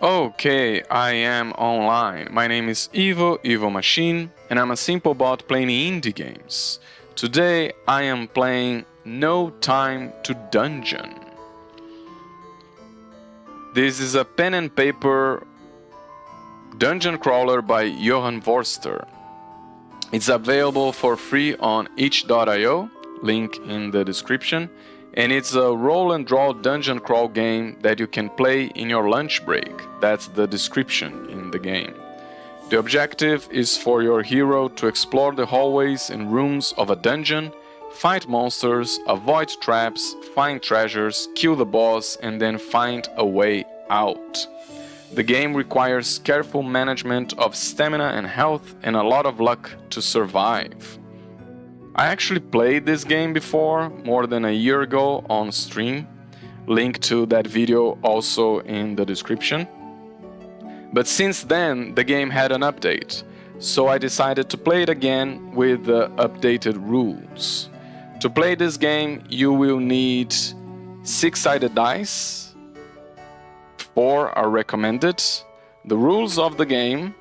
Okay, I am online. My name is Evil Machine, and I'm a simple bot playing indie games. Today I am playing No Time to Dungeon. This is a pen and paper dungeon crawler by Johan Vorster. It's available for free on itch.io, link in the description, and it's a roll and draw dungeon crawl game that you can play in your lunch break. That's the description in the game. The objective is for your hero to explore the hallways and rooms of a dungeon, fight monsters, avoid traps, find treasures, kill the boss, and then find a way out. The game requires careful management of stamina and health and a lot of luck to survive. I actually played this game before, more than a year ago on stream. Link to that video also in the description. But since then, the game had an update, so I decided to play it again with the updated rules. To play this game, you will need 6-sided dice. 4 are recommended, the rules of the game,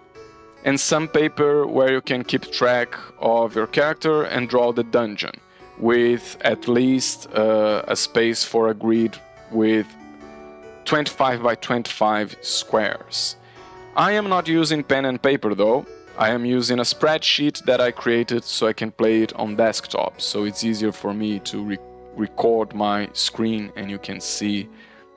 and some paper where you can keep track of your character and draw the dungeon, with at least a space for a grid with 25 by 25 squares. I am not using pen and paper though. I am using a spreadsheet that I created so I can play it on desktop, so it's easier for me to record my screen and you can see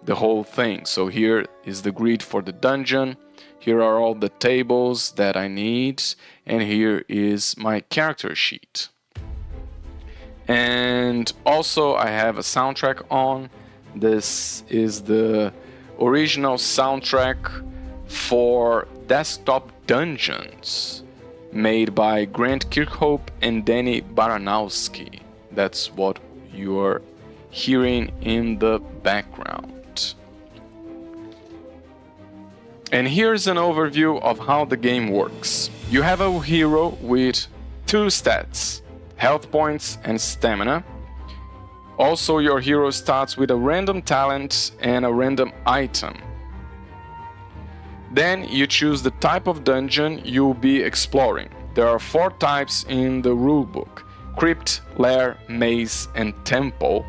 the whole thing. So here is the grid for the dungeon, here are all the tables that I need, and here is my character sheet. And also I have a soundtrack on. This is the original soundtrack for Desktop Dungeons, made by Grant Kirkhope and Danny Baranowski. That's what you're hearing in the background. And here's an overview of how the game works. You have a hero with 2 stats, health points and stamina. Also, your hero starts with a random talent and a random item. Then you choose the type of dungeon you'll be exploring. There are 4 types in the rulebook: crypt, lair, maze, and temple.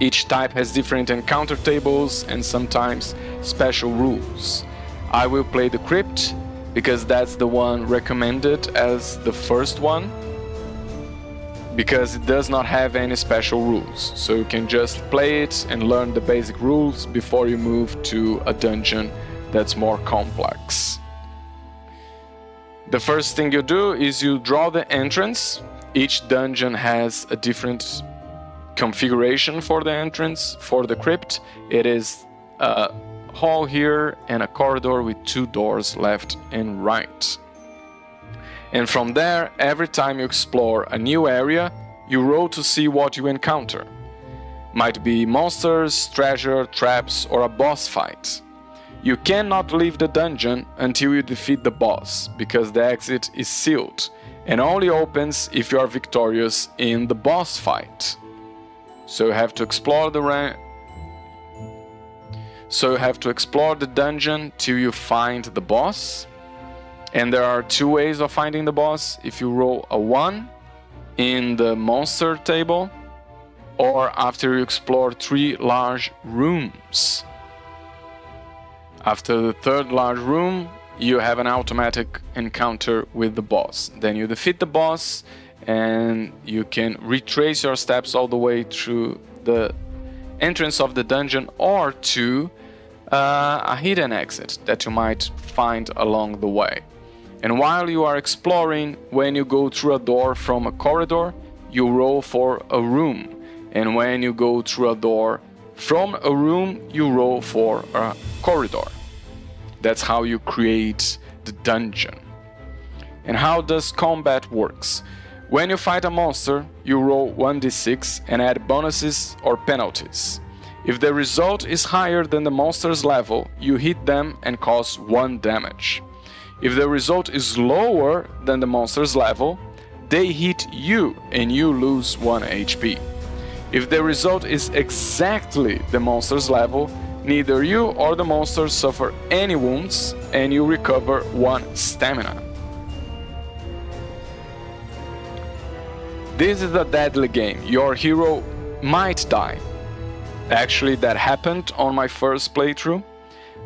Each type has different encounter tables and sometimes special rules. I will play the crypt because that's the one recommended as the first one, because it does not have any special rules. So you can just play it and learn the basic rules before you move to a dungeon that's more complex. The first thing you do is you draw the entrance. Each dungeon has a different configuration for the entrance. For the crypt, it is a hall here and a corridor with 2 doors left and right. And from there, every time you explore a new area, you roll to see what you encounter. Might be monsters, treasure, traps, or a boss fight. You cannot leave the dungeon until you defeat the boss, because the exit is sealed and only opens if you are victorious in the boss fight. So you have to explore the dungeon till you find the boss. And there are 2 ways of finding the boss: if you roll a 1 in the monster table, or after you explore 3 large rooms. After the 3rd large room, you have an automatic encounter with the boss. Then you defeat the boss, and you can retrace your steps all the way through the entrance of the dungeon or to a hidden exit that you might find along the way. And while you are exploring, when you go through a door from a corridor, you roll for a room. And when you go through a door from a room, you roll for a corridor. That's how you create the dungeon. And how does combat works? When you fight a monster, you roll 1d6 and add bonuses or penalties. If the result is higher than the monster's level, you hit them and cause 1 damage. If the result is lower than the monster's level, they hit you and you lose 1 HP. If the result is exactly the monster's level, Neither you or the monsters suffer any wounds, and you recover 1 stamina. This is a deadly game. Your hero might die. Actually, that happened on my first playthrough,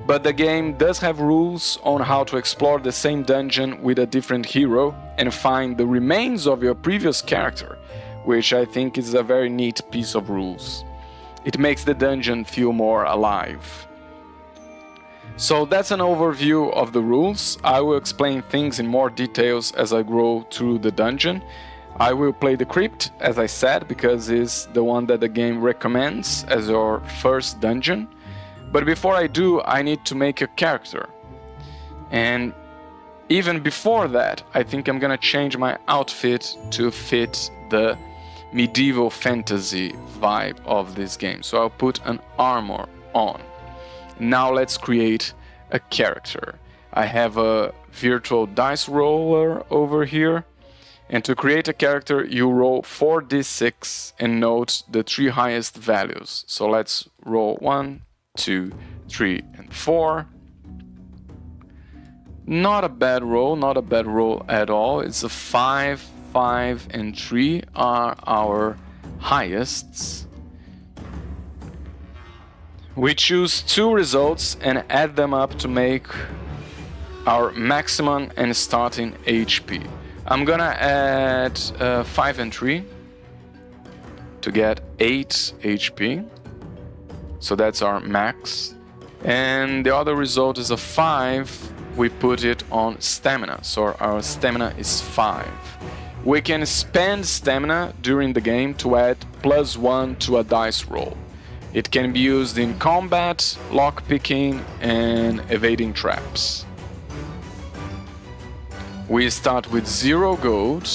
but the game does have rules on how to explore the same dungeon with a different hero and find the remains of your previous character, which I think is a very neat piece of rules. It makes the dungeon feel more alive. So that's an overview of the rules. I will explain things in more details as I go through the dungeon. I will play the crypt, as I said, because it's the one that the game recommends as your first dungeon. But before I do, I need to make a character. And even before that, I think I'm gonna change my outfit to fit the medieval fantasy vibe of this game. So I'll put an armor on. Now let's create a character. I have a virtual dice roller over here. And to create a character, you roll 4d6 and note the 3 highest values. So let's roll 1, 2, 3, and 4. Not a bad roll at all. It's a 5, 5, and 3 are our highests. We choose 2 results and add them up to make our maximum and starting HP. I'm gonna add 5 and 3 to get 8 HP. So that's our max. And the other result is a 5. We put it on stamina. So our stamina is 5. We can spend stamina during the game to add +1 to a dice roll. It can be used in combat, lockpicking, and evading traps. We start with 0 gold.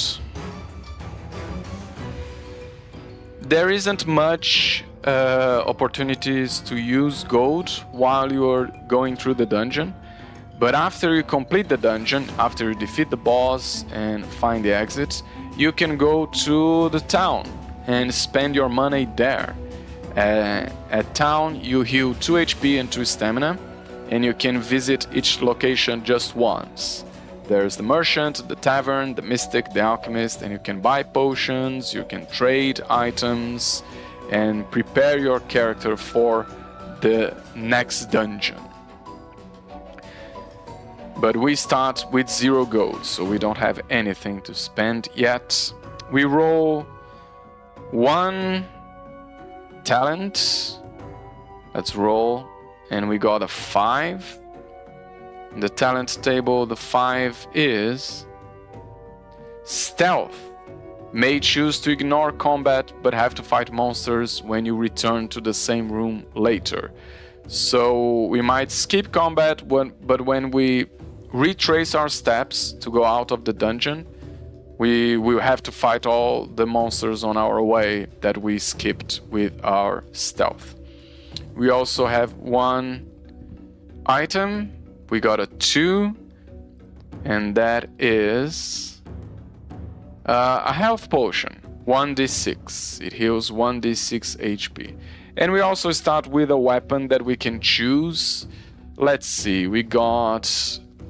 There isn't much opportunities to use gold while you're going through the dungeon, but after you complete the dungeon, after you defeat the boss and find the exit, you can go to the town and spend your money there. At town, you heal 2 HP and 2 stamina, and you can visit each location just once. There's the merchant, the tavern, the mystic, the alchemist, and you can buy potions, you can trade items, and prepare your character for the next dungeon. But we start with 0 gold, so we don't have anything to spend yet. We roll 1 talent. Let's roll, and we got a 5. In the talent table, the 5 is stealth. May choose to ignore combat, but have to fight monsters when you return to the same room later. So we might skip combat, but when we retrace our steps to go out of the dungeon, we will have to fight all the monsters on our way that we skipped with our stealth. We also have 1 item. We got a 2, and that is a health potion, 1d6. It heals 1d6 HP. And we also start with a weapon that we can choose. Let's see, we got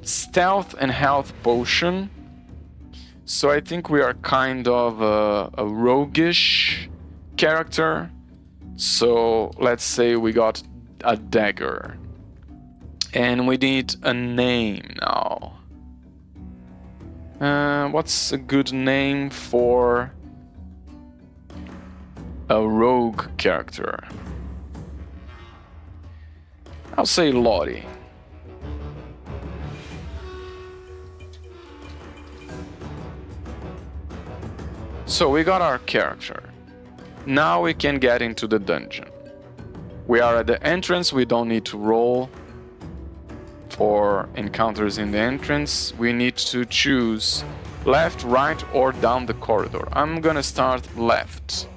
stealth and health potion. So I think we are kind of a roguish character. So let's say we got a dagger. And we need a name now. What's a good name for a rogue character? I'll say Lottie. So we got our character. Now we can get into the dungeon. We are at the entrance, we don't need to roll for encounters in the entrance. We need to choose left, right, or down the corridor. I'm gonna start left.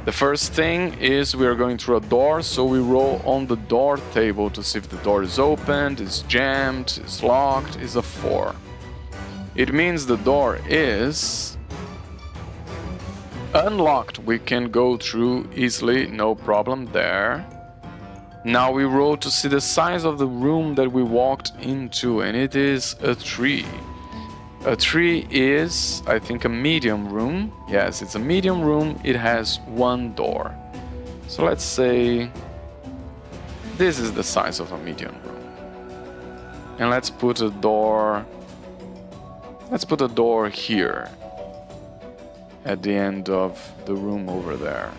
The first thing is we're going through a door, so we roll on the door table to see if the door is opened, is jammed, is locked, is a 4. It means the door is unlocked. We can go through easily, no problem there. Now we roll to see the size of the room that we walked into, and it is a 3. A 3 is, I think, a medium room. Yes, it's a medium room. It has 1 door. So let's say this is the size of a medium room. And let's put a door. Let's put a door here at the end of the room over there.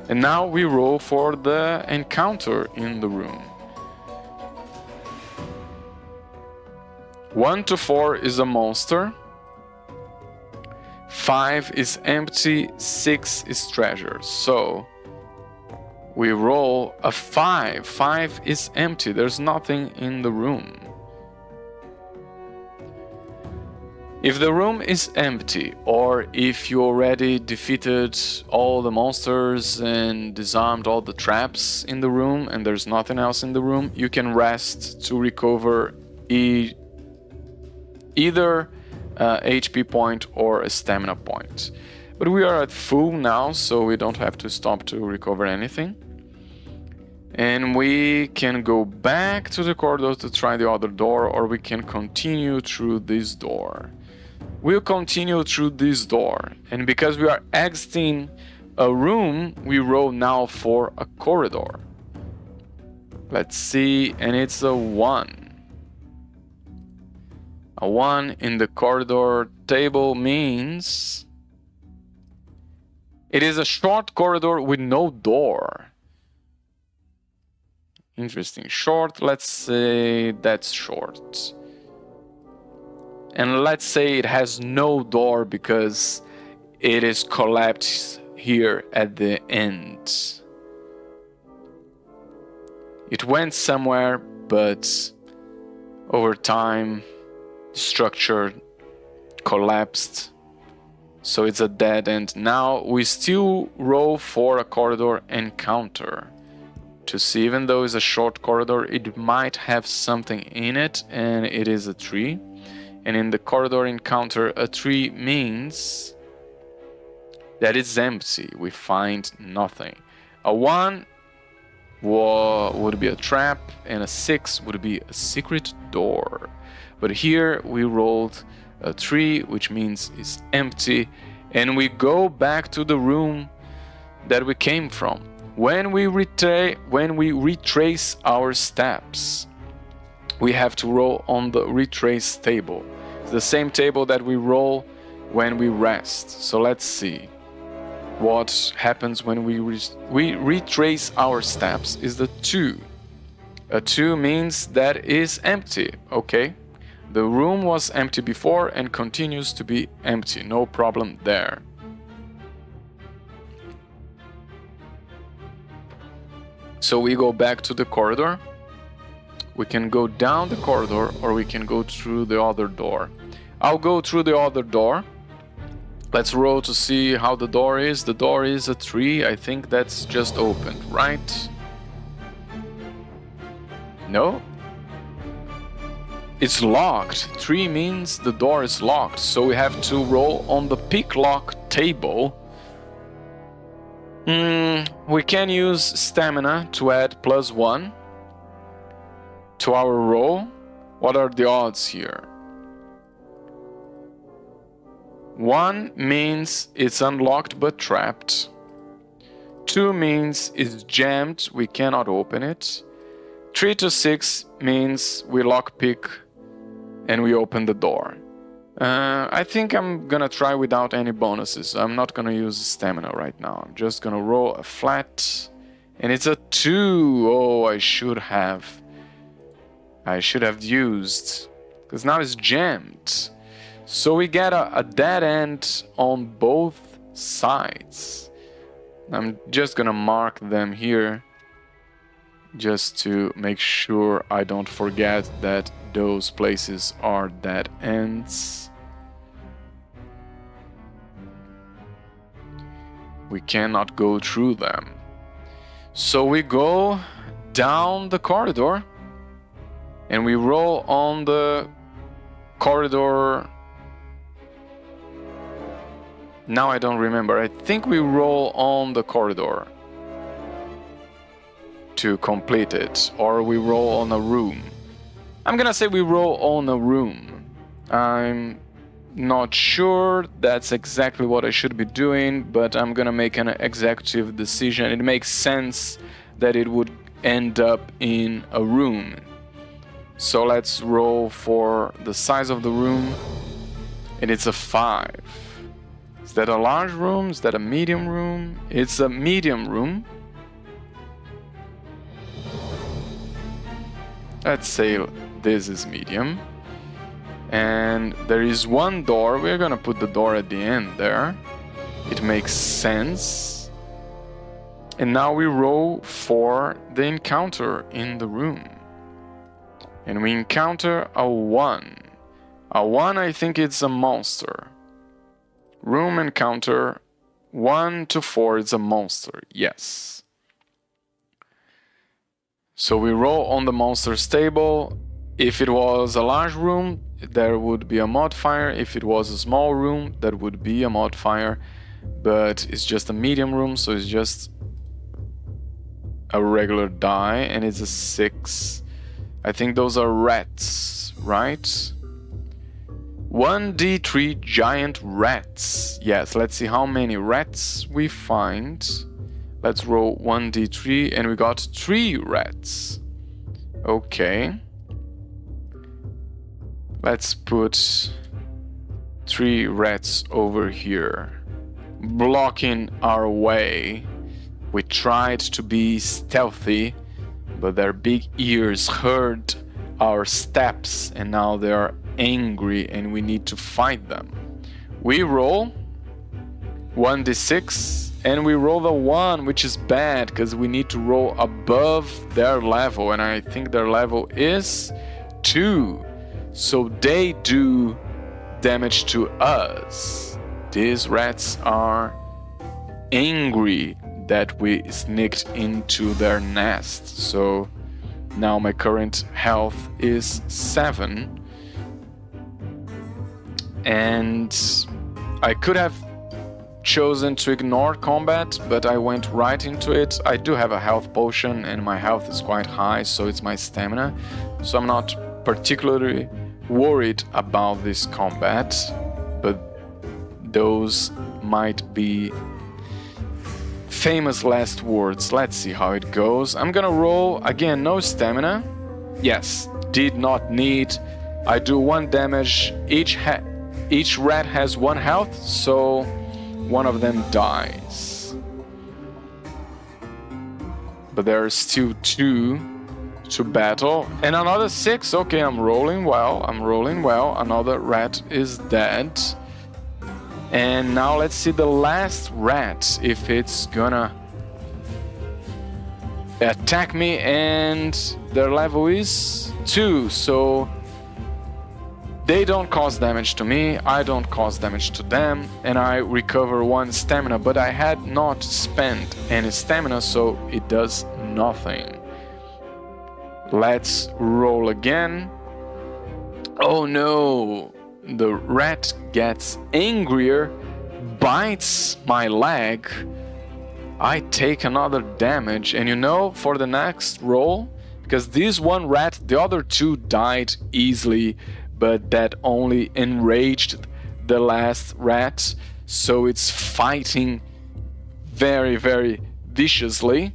And now we roll for the encounter in the room. 1 to 4 is a monster. 5 is empty, 6 is treasure. So we roll a 5. 5 is empty, there's nothing in the room. If the room is empty, or if you already defeated all the monsters and disarmed all the traps in the room and there's nothing else in the room, you can rest to recover either HP point or a stamina point. But we are at full now, so we don't have to stop to recover anything. And we can go back to the corridor to try the other door, or we can continue through this door. We'll continue through this door, and because we are exiting a room, we roll now for a corridor. Let's see, and it's a 1. A 1 in the corridor table means it is a short corridor with no door. Interesting. Short, let's say that's short. And let's say it has no door because it is collapsed here at the end. It went somewhere, but over time, the structure collapsed. So it's a dead end. Now we still roll for a corridor encounter to see, even though it's a short corridor, it might have something in it, and it is a 3. And in the corridor encounter, a 3 means that it's empty. We find nothing. A 1 would be a trap, and a 6 would be a secret door. But here we rolled a 3, which means it's empty, and we go back to the room that we came from. When we retrace our steps, we have to roll on the retrace table. It's the same table that we roll when we rest. So let's see what happens when we retrace our steps. Is the 2. A 2 means that is empty. Okay, the room was empty before and continues to be empty. No problem there. So we go back to the corridor. We can go down the corridor, or we can go through the other door. I'll go through the other door. Let's roll to see how the door is. The door is a 3. I think that's just opened, right? No? It's locked. 3 means the door is locked. So we have to roll on the pick lock table. We can use stamina to add +1 to our roll. What are the odds here? 1 means it's unlocked but trapped. 2 means it's jammed, we cannot open it. 3 to 6 means we lockpick and we open the door. I think I'm gonna try without any bonuses. I'm not gonna use stamina right now. I'm just gonna roll a flat, and it's a 2. Oh, I should have used, because now it's jammed. So we get a dead end on both sides. I'm just gonna mark them here just to make sure I don't forget that those places are dead ends. We cannot go through them. So we go down the corridor and we roll on the corridor Now I don't remember. I think we roll on the corridor to complete it, or we roll on a room. I'm gonna say we roll on a room. I'm not sure that's exactly what I should be doing, but I'm gonna make an executive decision. It makes sense that it would end up in a room. So let's roll for the size of the room, and it's a 5. Is that a large room? Is that a medium room? It's a medium room. Let's say this is medium. And there is one door. We're gonna put the door at the end there. It makes sense. And now we roll for the encounter in the room. And we encounter a 1. A 1, I think it's a monster. Room encounter 1 to 4 is a monster. Yes. So we roll on the monster's table. If it was a large room, there would be a modifier. If it was a small room, that would be a modifier. But it's just a medium room, so it's just a regular die, and it's a 6. I think those are rats, right? 1d3 giant rats. Yes, let's see how many rats we find. Let's roll 1d3, and we got 3 rats. Okay. Let's put 3 rats over here, blocking our way. We tried to be stealthy, but their big ears heard our steps, and now they are angry, and we need to fight them. We roll 1d6, and we roll the 1, which is bad, because we need to roll above their level, and I think their level is 2. So they do damage to us. These rats are angry that we sneaked into their nest. So now my current health is 7. And I could have chosen to ignore combat, but I went right into it. I do have a health potion, and my health is quite high, so it's my stamina. So I'm not particularly worried about this combat, but those might be famous last words. Let's see how it goes. I'm gonna roll again, no stamina. Yes, did not need. I do 1 damage. Each rat has 1 health, so one of them dies. But there are still 2 to battle, and another 6. Okay, I'm rolling well. Another rat is dead. And now let's see the last rat, if it's gonna attack me, and their level is 2, so they don't cause damage to me, I don't cause damage to them, and I recover 1 stamina, but I had not spent any stamina, so it does nothing. Let's roll again. Oh no! The rat gets angrier, bites my leg. I take another damage, and you know, for the next roll, because this 1 rat, the other 2 died easily, but that only enraged the last rat, so it's fighting very, very viciously.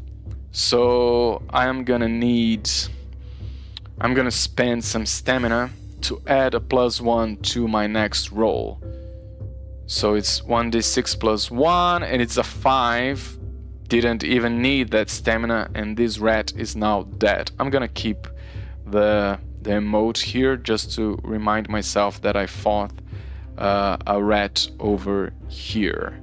So I'm gonna spend some stamina to add a +1 to my next roll. So it's 1d6 + 1, and it's a 5. Didn't even need that stamina, and this rat is now dead. I'm gonna keep the emote here just to remind myself that I fought a rat over here.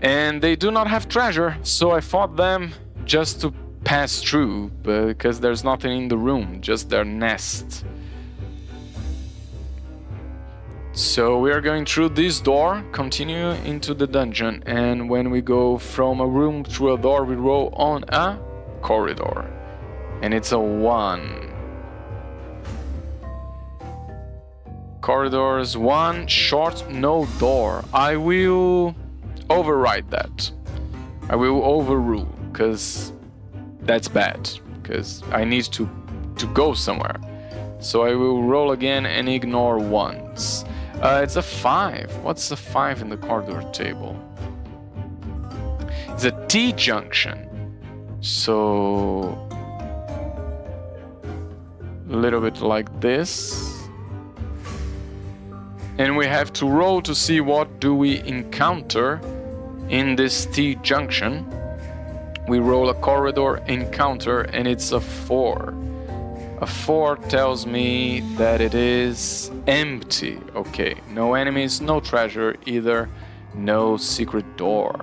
And they do not have treasure, so I fought them just to pass through, because there's nothing in the room, just their nest. So we are going through this door, continue into the dungeon, and when we go from a room through a door, we roll on a corridor, and it's a 1. corridors. 1 short, no door. I will override that. I will overrule, because that's bad. Because I need to go somewhere. So I will roll again and ignore 1s. It's a 5. What's a 5 in the corridor table? It's a T-junction. So a little bit like this. And we have to roll to see what do we encounter in this T-junction. We roll a corridor encounter and it's a 4. A 4 tells me that it is empty. Okay, no enemies, no treasure either, no secret door.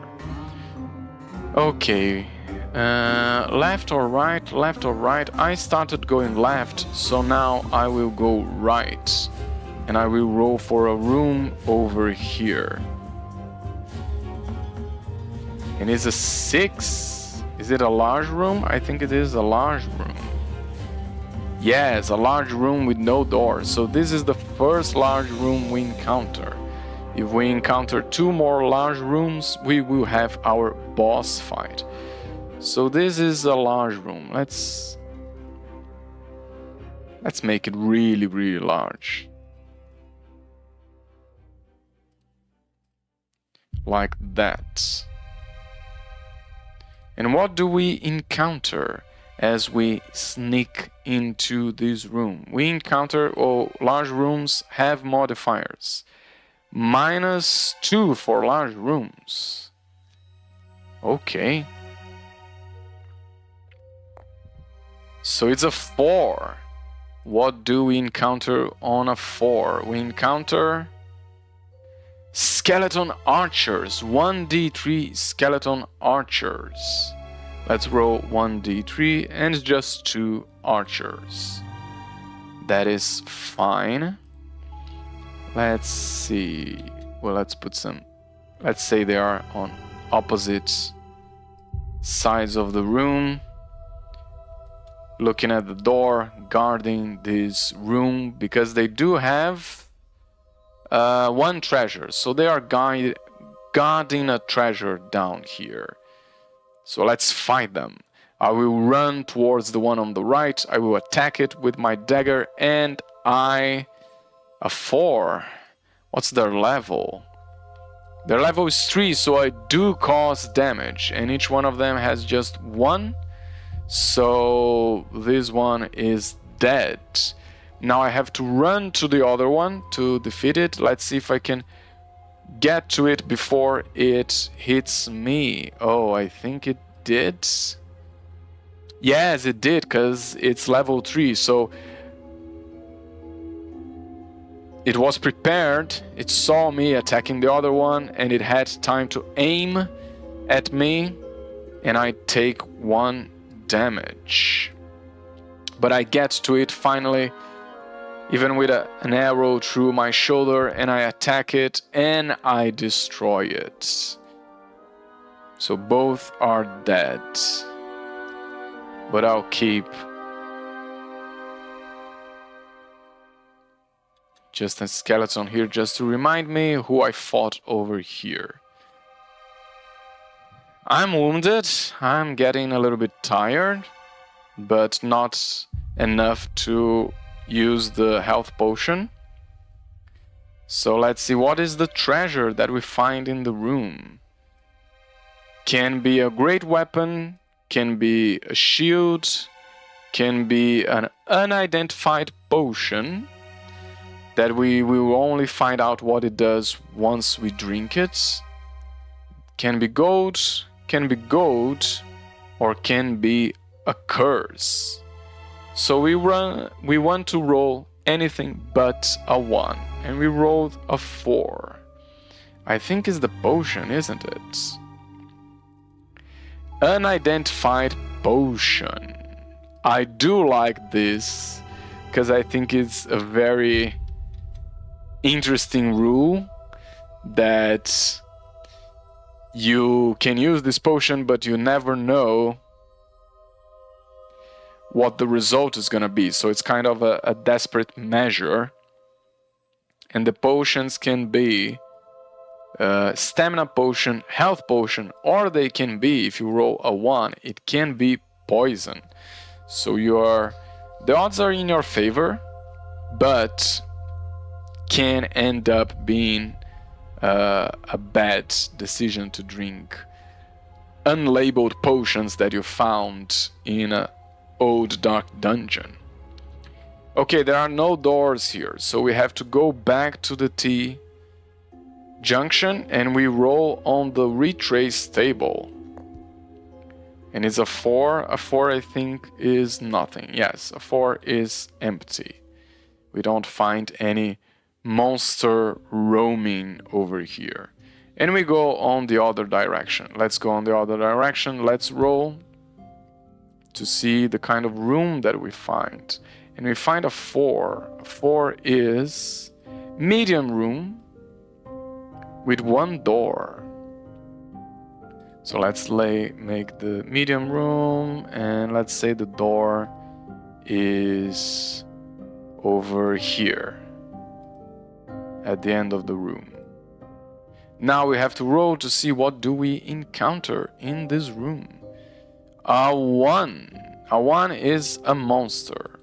Okay, left or right, left or right. I started going left, so now I will go right. And I will roll for a room over here. And it's a 6. Is it a large room? I think it is a large room. Yes, a large room with no door. So this is the first large room we encounter. If we encounter 2 more large rooms, we will have our boss fight. So this is a large room. Let's make it really, really large. Like that. And what do we encounter as we sneak into this room? We encounter, large rooms have modifiers. -2 for large rooms. Okay. So it's a 4. What do we encounter on a 4? We encounter skeleton archers. 1d3 skeleton archers. Let's roll 1d3 and just 2 archers. That is fine. Let's see. Well, let's put some. Let's say they are on opposite sides of the room. Looking at the door, guarding this room, because they do have 1 treasure. So they are guarding a treasure down here. So let's fight them. I will run towards the one on the right. I will attack it with my dagger, and a 4. What's their level? Their level is 3, so I do cause damage, and each one of them has just 1. So this one is dead. Now I have to run to the other one to defeat it. Let's see if I can get to it before it hits me. Oh, I think it did. Yes, it did, because it's level 3. So it was prepared. It saw me attacking the other one, and it had time to aim at me, and I take 1 damage. But I get to it finally, even with an arrow through my shoulder, and I attack it and I destroy it. So both are dead. But I'll keep just a skeleton here just to remind me who I fought over here. I'm wounded, I'm getting a little bit tired, but not enough to use the health potion. So let's see, what is the treasure that we find in the room? Can be a great weapon, can be a shield, can be an unidentified potion that we will only find out what it does once we drink it. Can be gold, or can be a curse. So we want to roll anything but a 1, and we rolled a 4. I think it's the potion, isn't it? Unidentified potion. I do like this because I think it's a very interesting rule that you can use this potion, but you never know what the result is going to be. So it's kind of a desperate measure. And the potions can be stamina potion, health potion, or they can be, if you roll a 1, it can be poison. So the odds are in your favor, but can end up being a bad decision to drink unlabeled potions that you found in an old dark dungeon. Okay, there are no doors here, so we have to go back to the T junction and we roll on the retrace table. And it's a 4. A 4 I think is nothing. Yes, a 4 is empty. We don't find any monster roaming over here. And we go on the other direction. Let's go on the other direction. Let's roll to see the kind of room that we find. And we find a 4. A 4 is medium room with 1 door. So let's make the medium room, and let's say the door is over here at the end of the room. Now we have to roll to see what do we encounter in this room. A 1. A 1 is a monster.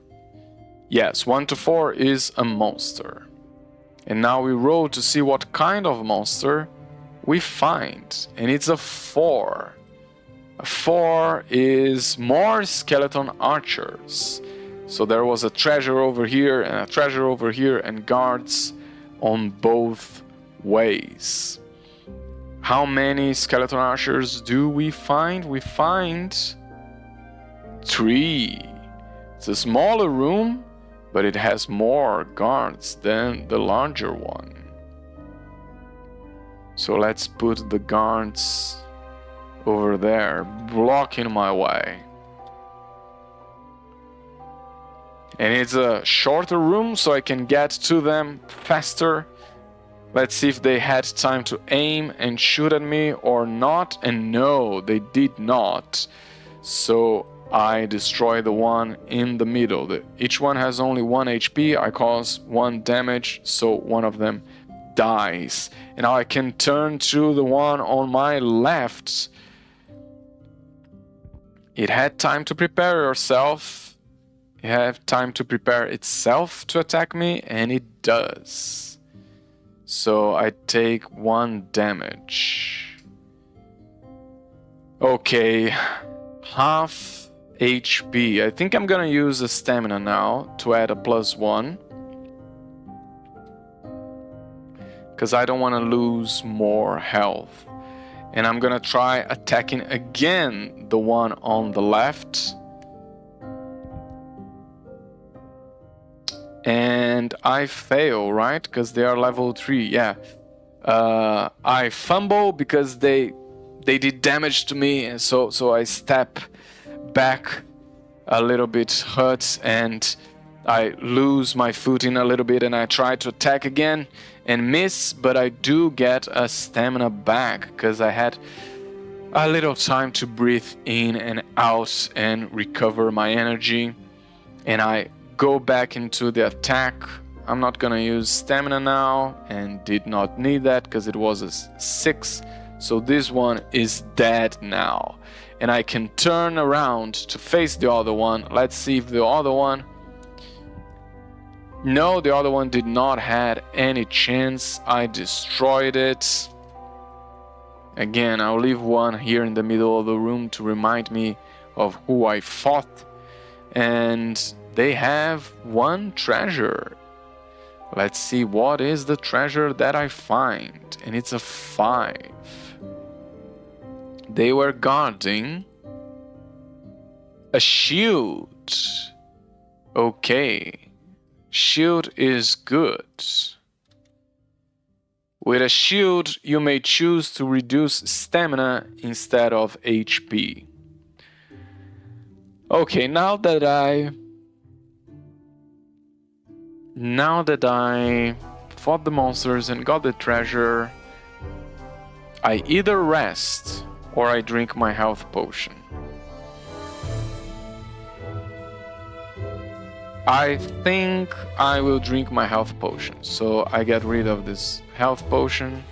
Yes, 1 to 4 is a monster. And now we roll to see what kind of monster we find. And it's a 4. A 4 is more skeleton archers. So there was a treasure over here and a treasure over here and guards on both ways. How many skeleton archers do we find? We find 3. It's a smaller room, but it has more guards than the larger one. So let's put the guards over there, blocking my way. And it's a shorter room, so I can get to them faster. Let's see if they had time to aim and shoot at me or not. And no, they did not. So I destroy the one in the middle. Each one has only 1 HP. I cause 1 damage, so one of them dies. And now I can turn to the one on my left. It had time to prepare itself. It had time to prepare itself to attack me, and it does. So I take 1 damage. Okay, half HP. I think I'm gonna use a stamina now to add a +1. Because I don't want to lose more health. And I'm gonna try attacking again the one on the left. And I fail, right? Because they are level 3, yeah. I fumble because they did damage to me, and so I step back a little bit hurt, and I lose my footing a little bit, and I try to attack again and miss, but I do get a stamina back because I had a little time to breathe in and out and recover my energy. And I go back into the attack. I'm not gonna use stamina now, and did not need that because it was a 6. So this one is dead now. And I can turn around to face the other one. Let's see if the other one... No, the other one did not have any chance. I destroyed it. Again, I'll leave one here in the middle of the room to remind me of who I fought. And they have 1 treasure. Let's see what is the treasure that I find. And it's a 5. They were guarding a shield. Okay. Shield is good. With a shield, you may choose to reduce stamina instead of HP. Okay, now that I fought the monsters and got the treasure, I either rest or I drink my health potion. I think I will drink my health potion. So I get rid of this health potion.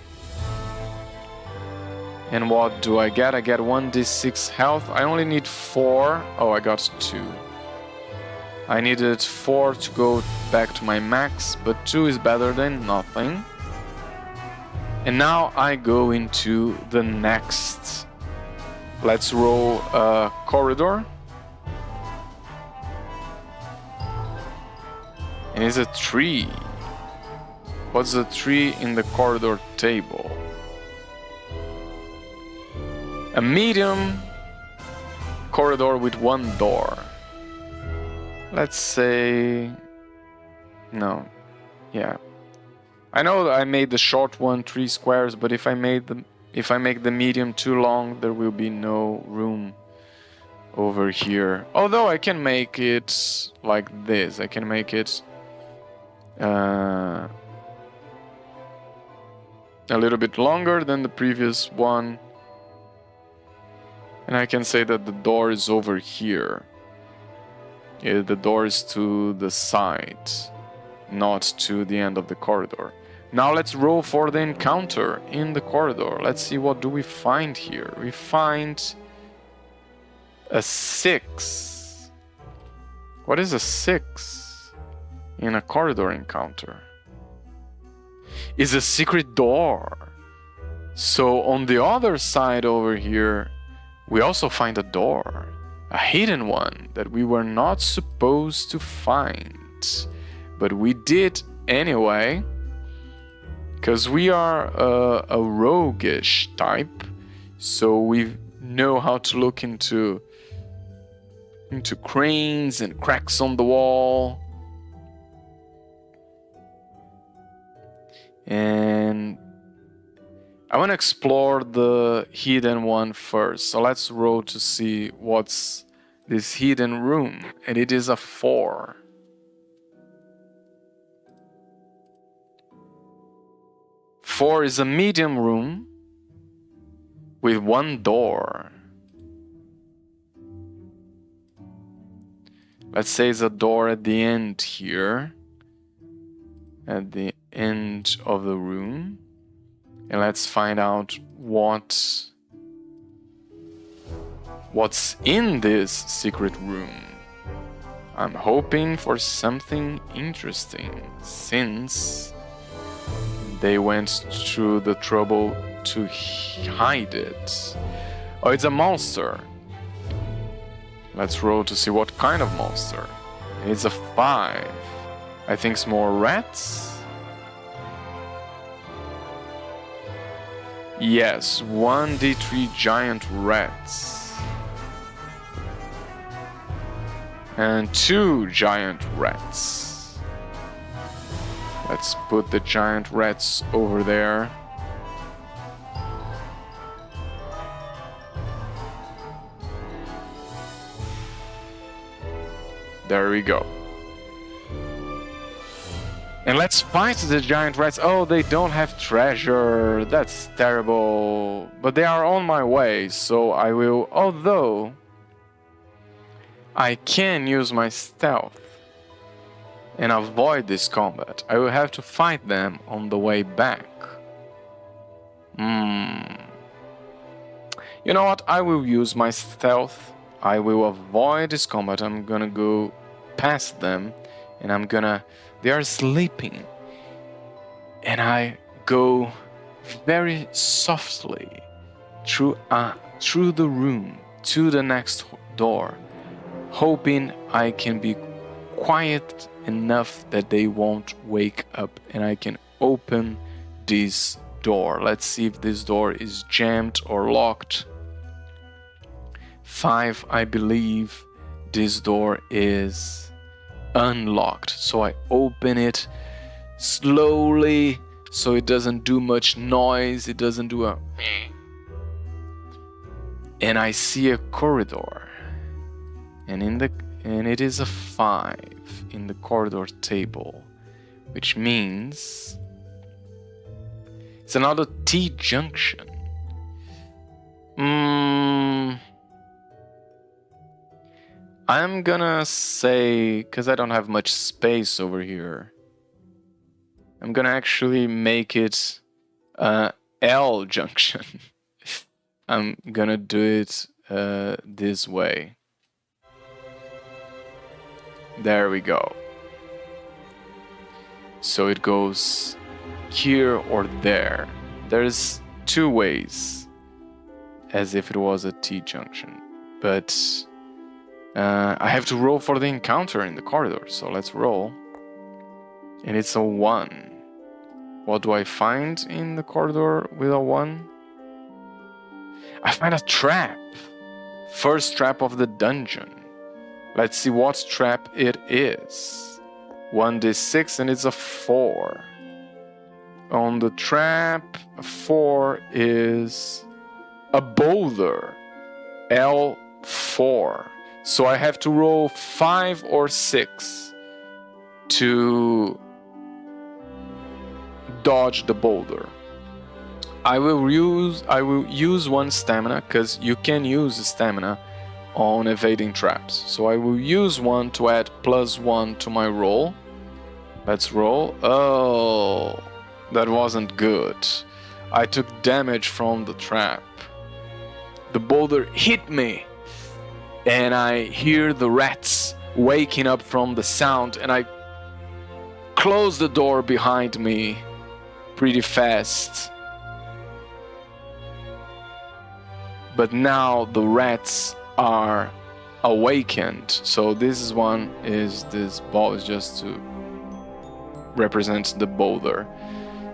And what do I get? I get 1d6 health. I only need 4. Oh, I got 2. I needed 4 to go back to my max, but 2 is better than nothing. And now I go into the next. Let's roll a corridor. And it's a tree. What's the tree in the corridor table? A medium corridor with 1 door. Let's say... No. Yeah. I know that I made the short one 3 squares, but if I make the medium too long, there will be no room over here. Although I can make it like this. I can make it a little bit longer than the previous one. And I can say that the door is over here. Yeah, the door is to the side, not to the end of the corridor. Now let's roll for the encounter in the corridor. Let's see, what do we find here? We find a 6. What is a 6 in a corridor encounter? It's a secret door. So on the other side over here, we also find a door, a hidden one that we were not supposed to find, but we did anyway, because we are a roguish type, so we know how to look into cranes and cracks on the wall. And I want to explore the hidden one first. So let's roll to see what's this hidden room. And it is a 4. Four is a medium room with 1 door. Let's say it's a door at the end here. At the end of the room. And let's find out what's in this secret room. I'm hoping for something interesting, since they went through the trouble to hide it. Oh, it's a monster. Let's roll to see what kind of monster. It's a 5. I think it's more rats. Yes, 1d3 giant rats. And 2 giant rats. Let's put the giant rats over there. There we go. And let's fight the giant rats. Oh, they don't have treasure. That's terrible. But they are on my way, so I will... Although, I can use my stealth and avoid this combat. I will have to fight them on the way back. You know what? I will use my stealth. I will avoid this combat. I'm gonna go past them. And I'm gonna... They are sleeping. And I go very softly through the room to the next door, hoping I can be quiet enough that they won't wake up and I can open this door. Let's see if this door is jammed or locked. 5, I believe this door is unlocked, so I open it slowly so it doesn't do much noise, it doesn't do a... And I see a corridor, and it is a 5 in the corridor table, which means it's another T-junction. I'm gonna say, because I don't have much space over here, I'm gonna actually make it L junction. I'm gonna do it this way. There we go. So it goes here or there. There's two ways, as if it was a T junction. But I have to roll for the encounter in the corridor, so let's roll. And it's a 1. What do I find in the corridor with a 1? I find a trap. First trap of the dungeon. Let's see what trap it is. 1d6 and it's a 4. On the trap, a 4 is a boulder. L4. So I have to roll 5 or 6 to dodge the boulder. I will use 1 stamina, because you can use stamina on evading traps. So I will use 1 to add +1 to my roll. Let's roll. Oh, that wasn't good. I took damage from the trap. The boulder hit me, and I hear the rats waking up from the sound, and I close the door behind me pretty fast. But now the rats are awakened. So this ball is just to represent the boulder.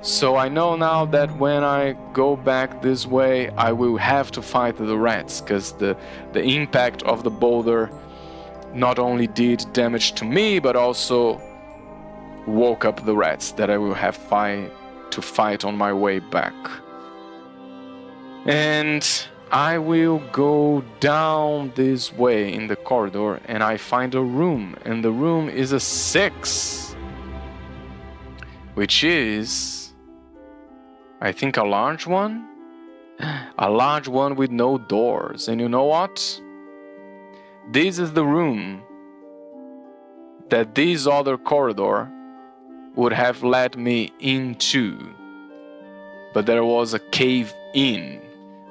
So I know now that when I go back this way, I will have to fight the rats, because the impact of the boulder not only did damage to me, but also woke up the rats that I will have to fight on my way back. And I will go down this way in the corridor, and I find a room, and the room is a 6, which is, I think, a large one. A large one with no doors. And you know what? This is the room that this other corridor would have led me into, but there was a cave in.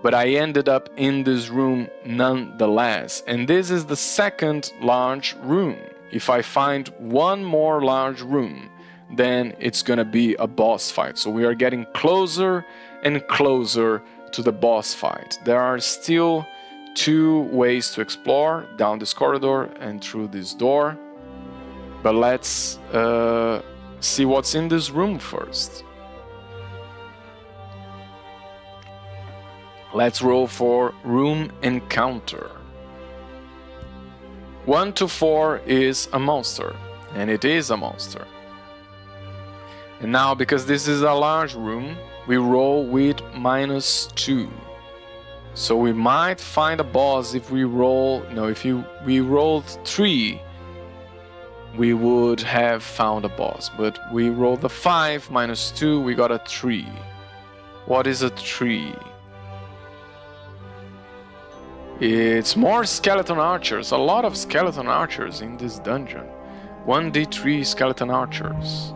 But I ended up in this room nonetheless. And this is the second large room. If I find one more large room, then it's gonna be a boss fight. So we are getting closer and closer to the boss fight. There are still 2 ways to explore, down this corridor and through this door. But let's see what's in this room first. Let's roll for room encounter. 1 to 4 is a monster, and it is a monster. And now, because this is a large room, we roll with -2. So we might find a boss if we roll. No, we rolled 3, we would have found a boss. But we rolled a 5 -2, we got a 3. What is a 3? It's more skeleton archers, a lot of skeleton archers in this dungeon. 1d3 skeleton archers,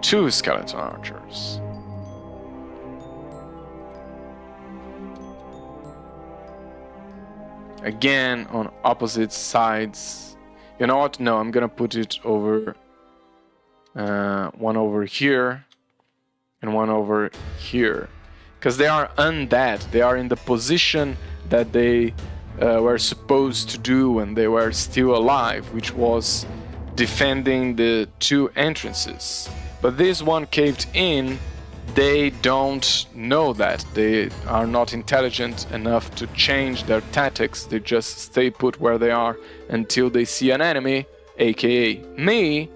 2 skeleton archers. Again, on opposite sides. You know what? No, I'm gonna put it over, one over here and one over here. Because they are undead, they are in the position that they were supposed to do when they were still alive, which was defending the 2 entrances. But this one caved in. They don't know that. They are not intelligent enough to change their tactics. They just stay put where they are until they see an enemy, aka me,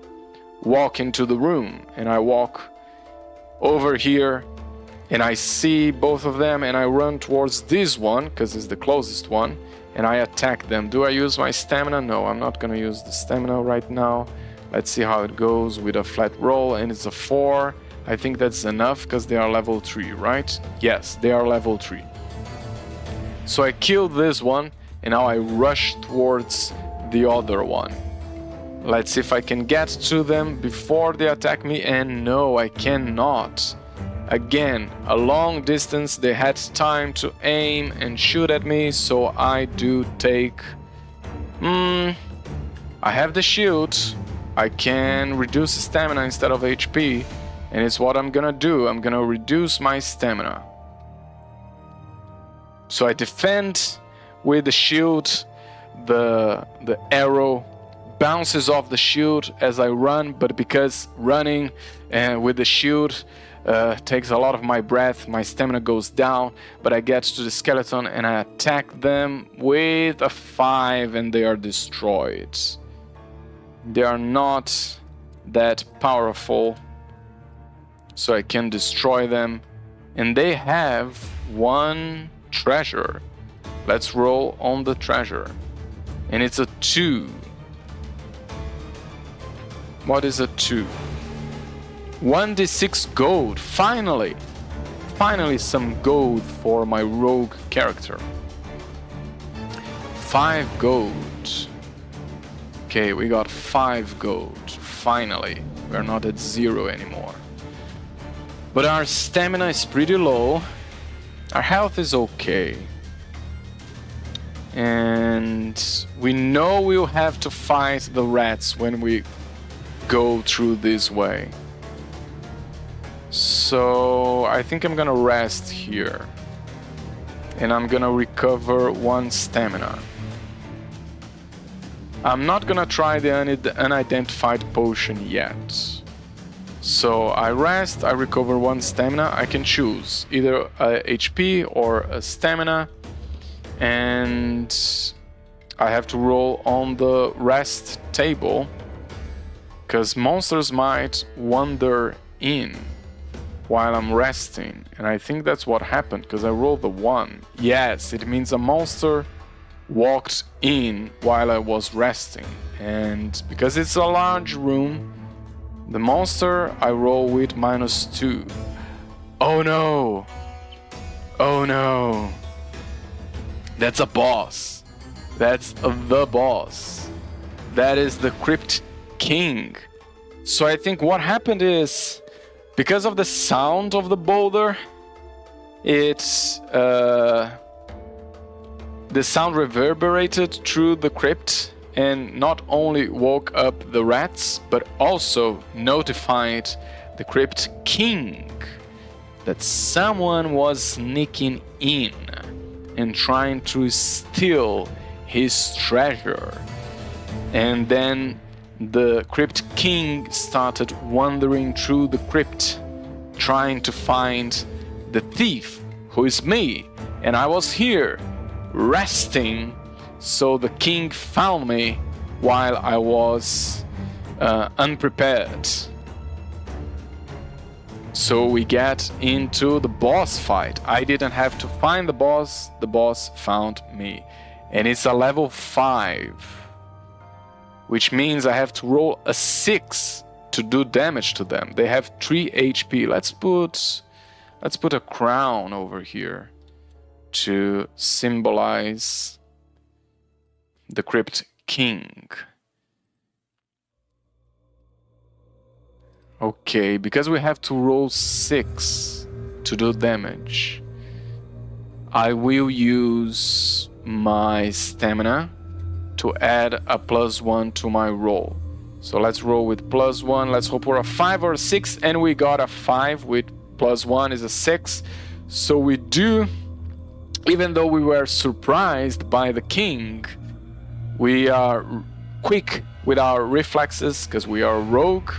walk into the room. And I walk over here, and I see both of them, and I run towards this one, because it's the closest one, and I attack them. Do I use my stamina? No, I'm not gonna use the stamina right now. Let's see how it goes with a flat roll, and it's a 4. I think that's enough, because they are level 3, right? Yes, they are level 3. So I killed this one, and now I rush towards the other one. Let's see if I can get to them before they attack me, and no, I cannot. Again, a long distance, they had time to aim and shoot at me, so I do take... I have the shield, I can reduce stamina instead of HP, and it's what I'm gonna do. I'm gonna reduce my stamina. So I defend with the shield, the arrow bounces off the shield as I run, but because running with the shield takes a lot of my breath, my stamina goes down, but I get to the skeleton and I attack them with a 5 and they are destroyed. They are not that powerful, so I can destroy them, and they have 1 treasure. Let's roll on the treasure, and it's a 2. What is a 2? 1d6 gold. Finally some gold for my rogue character. 5 gold. Okay, we got 5 gold. Finally, we're not at 0 anymore. But our stamina is pretty low. Our health is okay. And we know we'll have to fight the rats when we go through this way. So I think I'm gonna rest here. And I'm gonna recover 1 stamina. I'm not gonna try the unidentified potion yet. So I rest, I recover 1 stamina. I can choose either a HP or a stamina. And I have to roll on the rest table, because monsters might wander in while I'm resting. And I think that's what happened, because I rolled the 1. Yes, it means a monster walked in while I was resting. And because it's a large room, the monster I roll with -2. Oh no! Oh no! That's a boss. That's the boss. That is the Crypt King. So I think what happened is, because of the sound of the boulder, the sound reverberated through the crypt and not only woke up the rats, but also notified the Crypt King that someone was sneaking in and trying to steal his treasure. And then the Crypt King started wandering through the crypt, trying to find the thief, who is me. And I was here, resting, so the king found me while I was unprepared. So we get into the boss fight. I didn't have to find the boss found me. And it's a level 5, which means I have to roll a 6 to do damage to them. They have 3 HP. Let's put a crown over here to symbolize the Crypt King. Okay, because we have to roll 6 to do damage, I will use my stamina to add a +1 to my roll. So let's roll with +1. Let's hope for a 5 or a 6, and we got a 5 with +1 is a 6. So we do, even though we were surprised by the king, we are quick with our reflexes because we are rogue.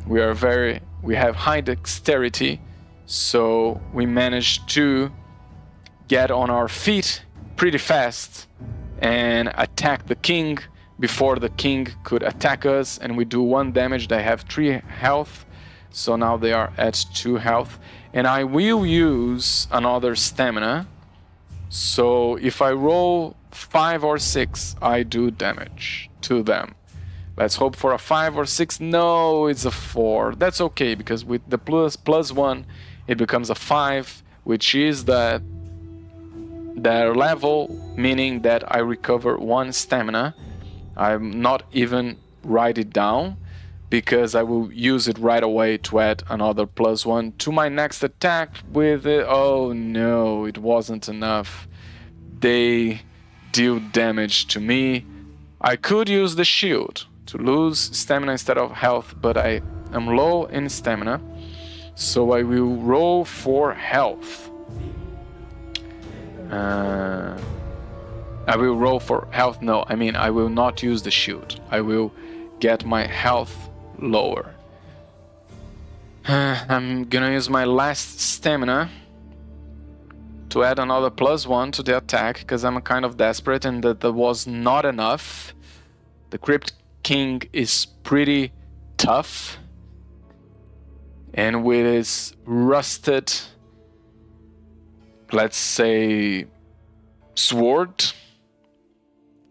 We have high dexterity, so we managed to get on our feet pretty fast and attack the king before the king could attack us, and we do 1 damage. They have 3 health, so now they are at 2 health, and I will use another stamina. So if I roll 5 or 6, I do damage to them. Let's hope for a 5 or 6. No, it's a 4. That's okay, because with the +1, it becomes a 5, which is their level, meaning that I recover 1 stamina. I'm not even write it down because I will use it right away to add another +1 to my next attack with it. Oh no, it wasn't enough. They deal damage to me. I could use the shield to lose stamina instead of health, but I am low in stamina, so I will roll for health. I will roll for health. No, I mean I will not use the shield. I will get my health lower. I'm gonna use my last stamina to add another +1 to the attack because I'm kind of desperate and that was not enough. The Crypt King is pretty tough, and with his rusted, let's say, sword,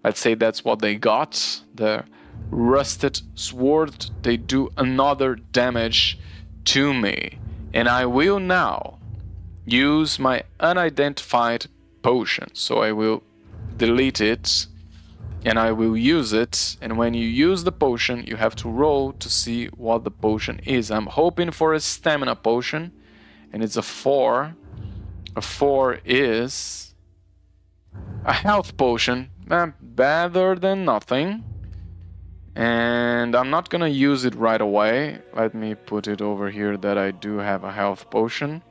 let's say that's what they got, the rusted sword, they do another damage to me, and I will now use my unidentified potion. So I will delete it and I will use it, and when you use the potion you have to roll to see what the potion is. I'm hoping for a stamina potion, and it's a 4. A 4 is a health potion, better than nothing. And I'm not gonna use it right away. Let me put it over here that I do have a health potion.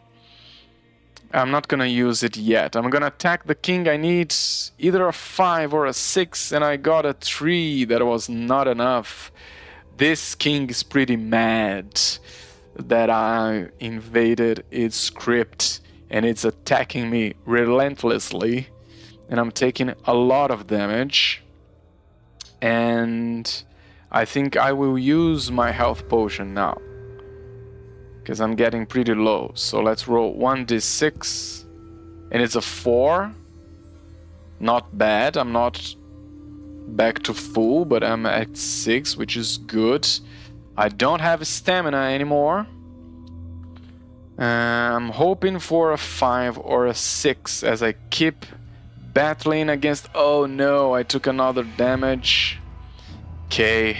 I'm not gonna use it yet. I'm gonna attack the king. I need either a 5 or a 6, and I got a 3. That was not enough. This king is pretty mad that I invaded its crypt, and it's attacking me relentlessly, and I'm taking a lot of damage. And I think I will use my health potion now, because I'm getting pretty low. So let's roll 1d6, and it's a 4. Not bad. I'm not back to full, but I'm at 6, which is good. I don't have stamina anymore. I'm hoping for a 5 or a 6 as I keep battling against... Oh no, I took another damage. Okay.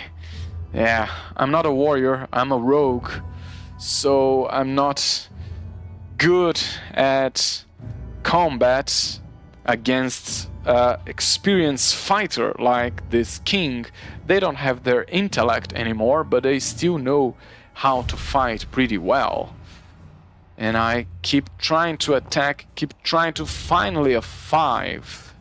Yeah, I'm not a warrior, I'm a rogue. So I'm not good at combat against experienced fighter like this king. They don't have their intellect anymore, but they still know how to fight pretty well. And I keep trying to attack, keep trying to finally a 5.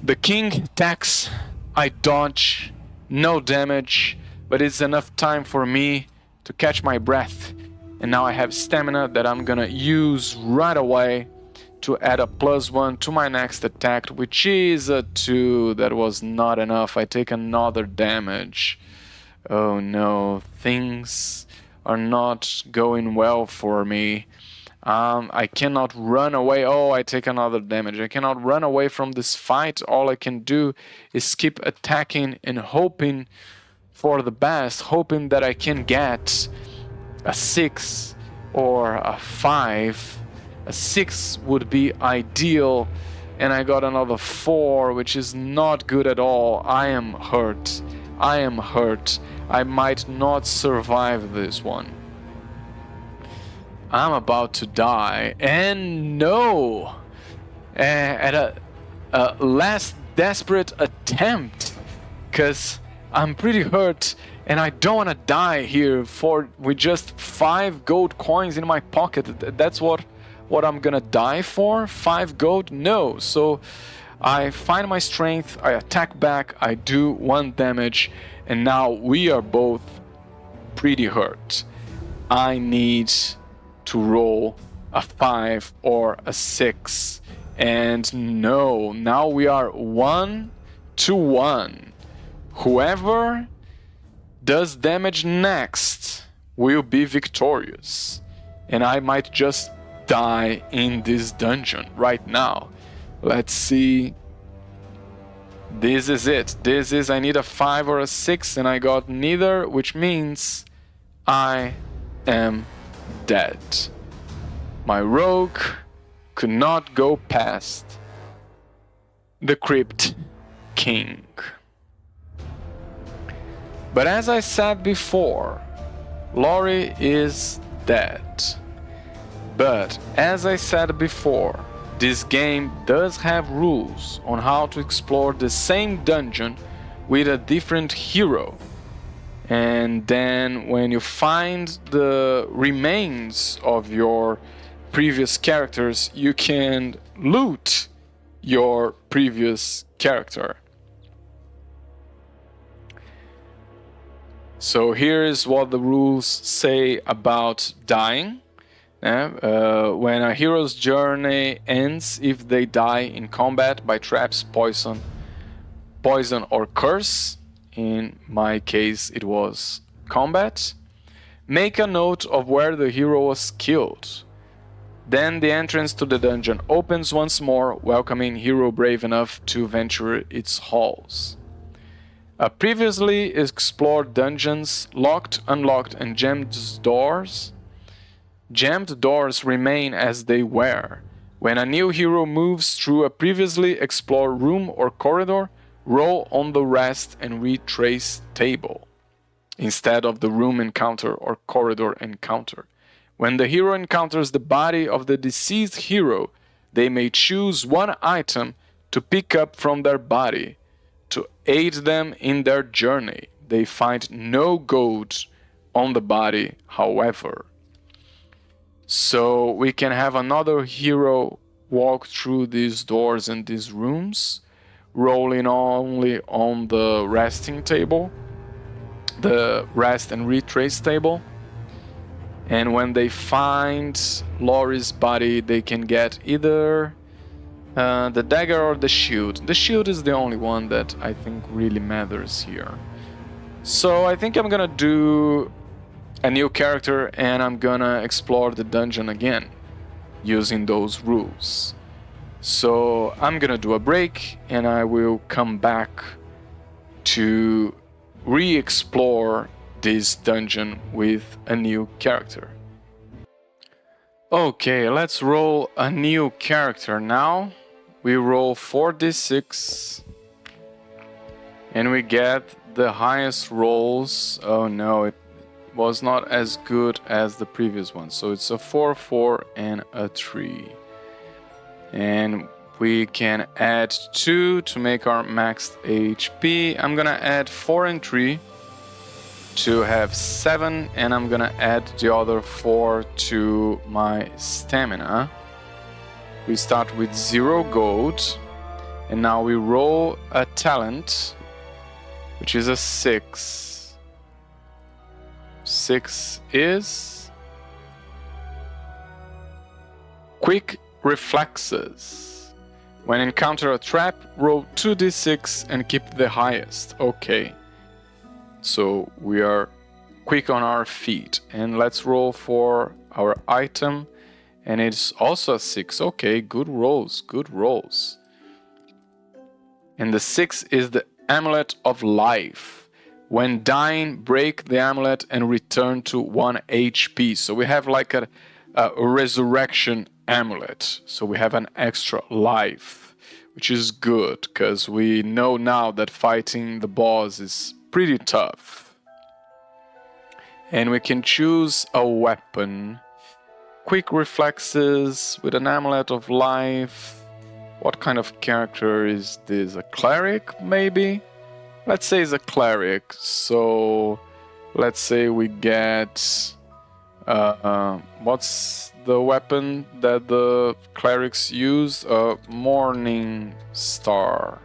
The king attacks, I dodge, no damage, but it's enough time for me to catch my breath. And now I have stamina that I'm gonna use right away to add a +1 to my next attack, which is a 2. That was not enough. I take another damage. Oh no, things are not going well for me. I cannot run away. Oh, I take another damage. I cannot run away from this fight. All I can do is keep attacking and hoping for the best, hoping that I can get a 6 or a 5. A 6 would be ideal, and I got another 4, which is not good at all. I am hurt. I am hurt. I might not survive this one. I'm about to die, and no! At a last desperate attempt, because I'm pretty hurt and I don't want to die here with just 5 gold coins in my pocket. That's what I'm gonna die for? 5 gold? No. So I find my strength, I attack back, I do 1 damage, and now we are both pretty hurt. I need to roll a 5 or a 6, and no, now we are 1 to 1. Whoever does damage next will be victorious, and I might just die in this dungeon right now. Let's see. This is it. This is, I need a 5 or a 6, and I got neither, which means I am dead. My rogue could not go past the Crypt king. But as I said before, Lori is dead. But as I said before, this game does have rules on how to explore the same dungeon with a different hero. And then when you find the remains of your previous characters, you can loot your previous character. So here is what the rules say about dying. When a hero's journey ends, if they die in combat by traps, poison or curse, in my case it was combat, make a note of where the hero was killed. Then the entrance to the dungeon opens once more, welcoming hero brave enough to venture its halls. Previously explored dungeons, locked, unlocked, and jammed doors. Jammed doors remain as they were. When a new hero moves through a previously explored room or corridor, roll on the rest and retrace table, instead of the room encounter or corridor encounter. When the hero encounters the body of the deceased hero, they may choose one item to pick up from their body to aid them in their journey. They find no gold on the body, however. So we can have another hero walk through these doors and these rooms, rolling only on the resting table, the rest and retrace table. And when they find Lori's body, they can get either the dagger or the shield. The shield is the only one that I think really matters here. So I think I'm gonna do a new character and I'm gonna explore the dungeon again using those rules. So I'm gonna do a break and I will come back to re-explore this dungeon with a new character. Okay, let's roll a new character now. We roll 4d6 and we get the highest rolls. Oh no, it was not as good as the previous one. So it's a 4, 4, and a 3. And we can add 2 to make our maxed HP. I'm gonna add 4 and 3 to have 7, and I'm gonna add the other 4 to my stamina. We start with 0 gold, and now we roll a talent, which is a 6. 6 is quick reflexes. When encounter a trap, roll 2d6 and keep the highest. Okay, so we are quick on our feet. And let's roll for our item, and it's also a 6. Okay, good rolls, good rolls. And the 6 is the Amulet of Life. When dying, break the amulet and return to 1 HP. So we have like a resurrection amulet. So we have an extra life, which is good because we know now that fighting the boss is pretty tough. And we can choose a weapon. Quick reflexes with an amulet of life. What kind of character is this? A cleric, maybe? Let's say it's a cleric. So let's say we get what's the weapon that the clerics use? A morning star.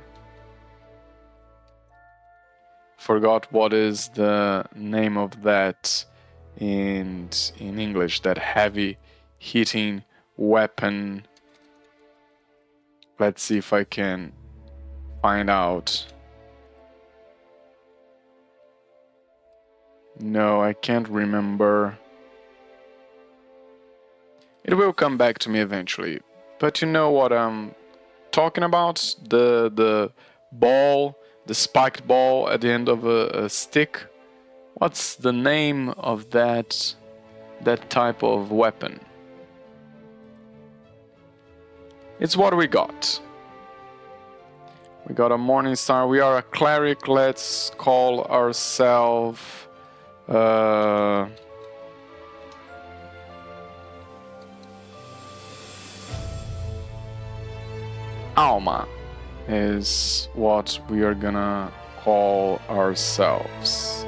Forgot what is the name of that in English, that heavy hitting weapon. Let's see if I can find out. No, I can't remember. It will come back to me eventually. But you know what I'm talking about? The ball, the spiked ball at the end of a stick. What's the name of that type of weapon? It's what we got. We got a morning star. We are a cleric. Let's call ourselves Alma is what we are gonna call ourselves.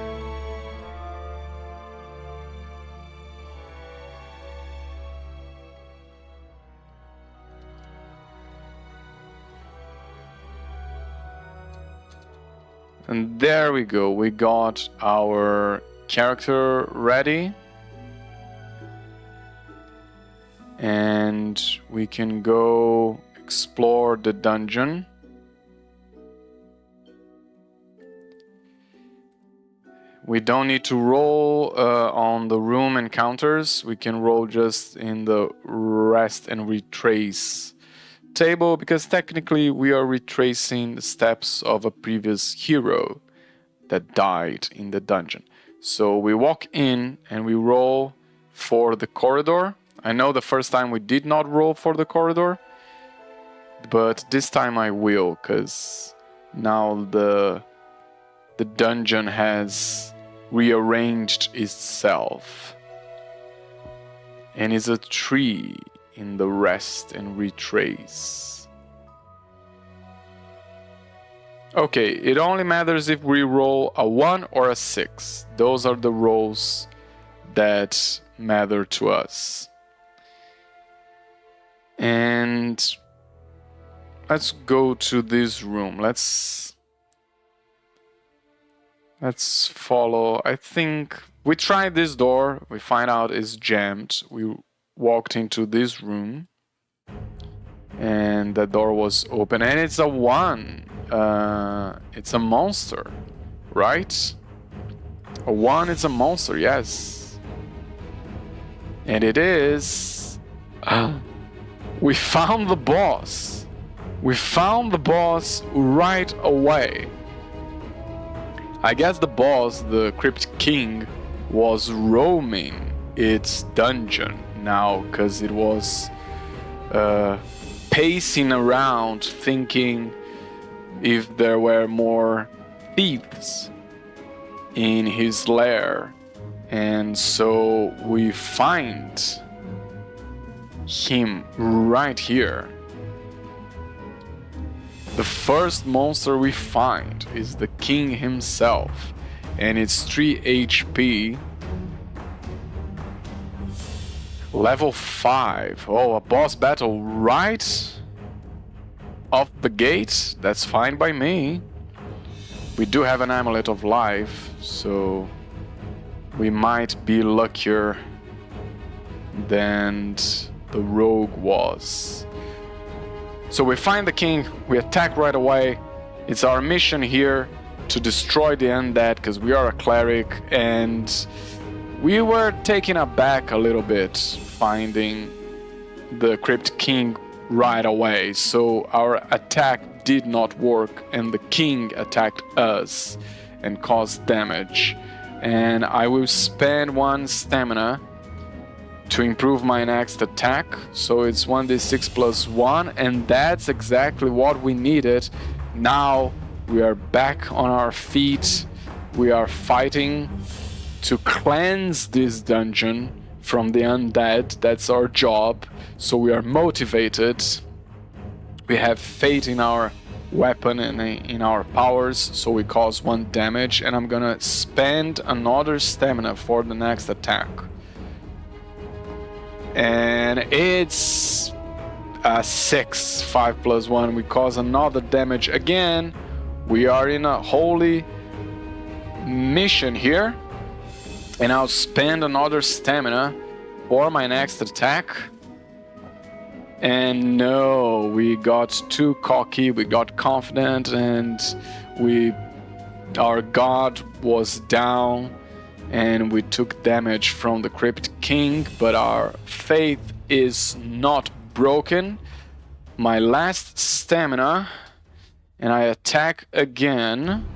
And there we go, we got our character ready. And we can go explore the dungeon. We don't need to roll on the room encounters. We can roll just in the rest and retrace table, because technically we are retracing the steps of a previous hero that died in the dungeon. So we walk in and we roll for the corridor. I know the first time we did not roll for the corridor, but this time I will, because now the dungeon has rearranged itself and is a tree in the rest and retrace. Okay, it only matters if we roll a 1 or a 6. Those are the rolls that matter to us. And let's go to this room. Let's follow. I think we tried this door. We find out it's jammed. We walked into this room and the door was open, and it's a 1. It's a monster, right? A 1 is a monster, yes. And it is... we found the boss. We found the boss right away. I guess the boss, the Crypt King, was roaming its dungeon now, because it was pacing around thinking if there were more thieves in his lair. And so we find him right here. The first monster we find is the king himself, and it's 3 HP. Level 5. Oh, a boss battle right off the gate? That's fine by me. We do have an amulet of life, so we might be luckier than the rogue was. So we find the king, we attack right away. It's our mission here to destroy the undead, because we are a cleric, and we were taken aback a little bit finding the Crypt King right away. So our attack did not work, and the king attacked us and caused damage. And I will spend 1 stamina to improve my next attack, so it's 1d6 plus 1, and that's exactly what we needed. Now we are back on our feet. We are fighting to cleanse this dungeon from the undead. That's our job, so we are motivated. We have faith in our weapon and in our powers, so we cause 1 damage, and I'm gonna spend another stamina for the next attack. And it's a 6, 5 plus 1. We cause another damage again. We are in a holy mission here. And I'll spend another stamina for my next attack. And no, we got too cocky, we got confident, and our god was down. And we took damage from the Crypt King, but our faith is not broken. My last stamina, and I attack again.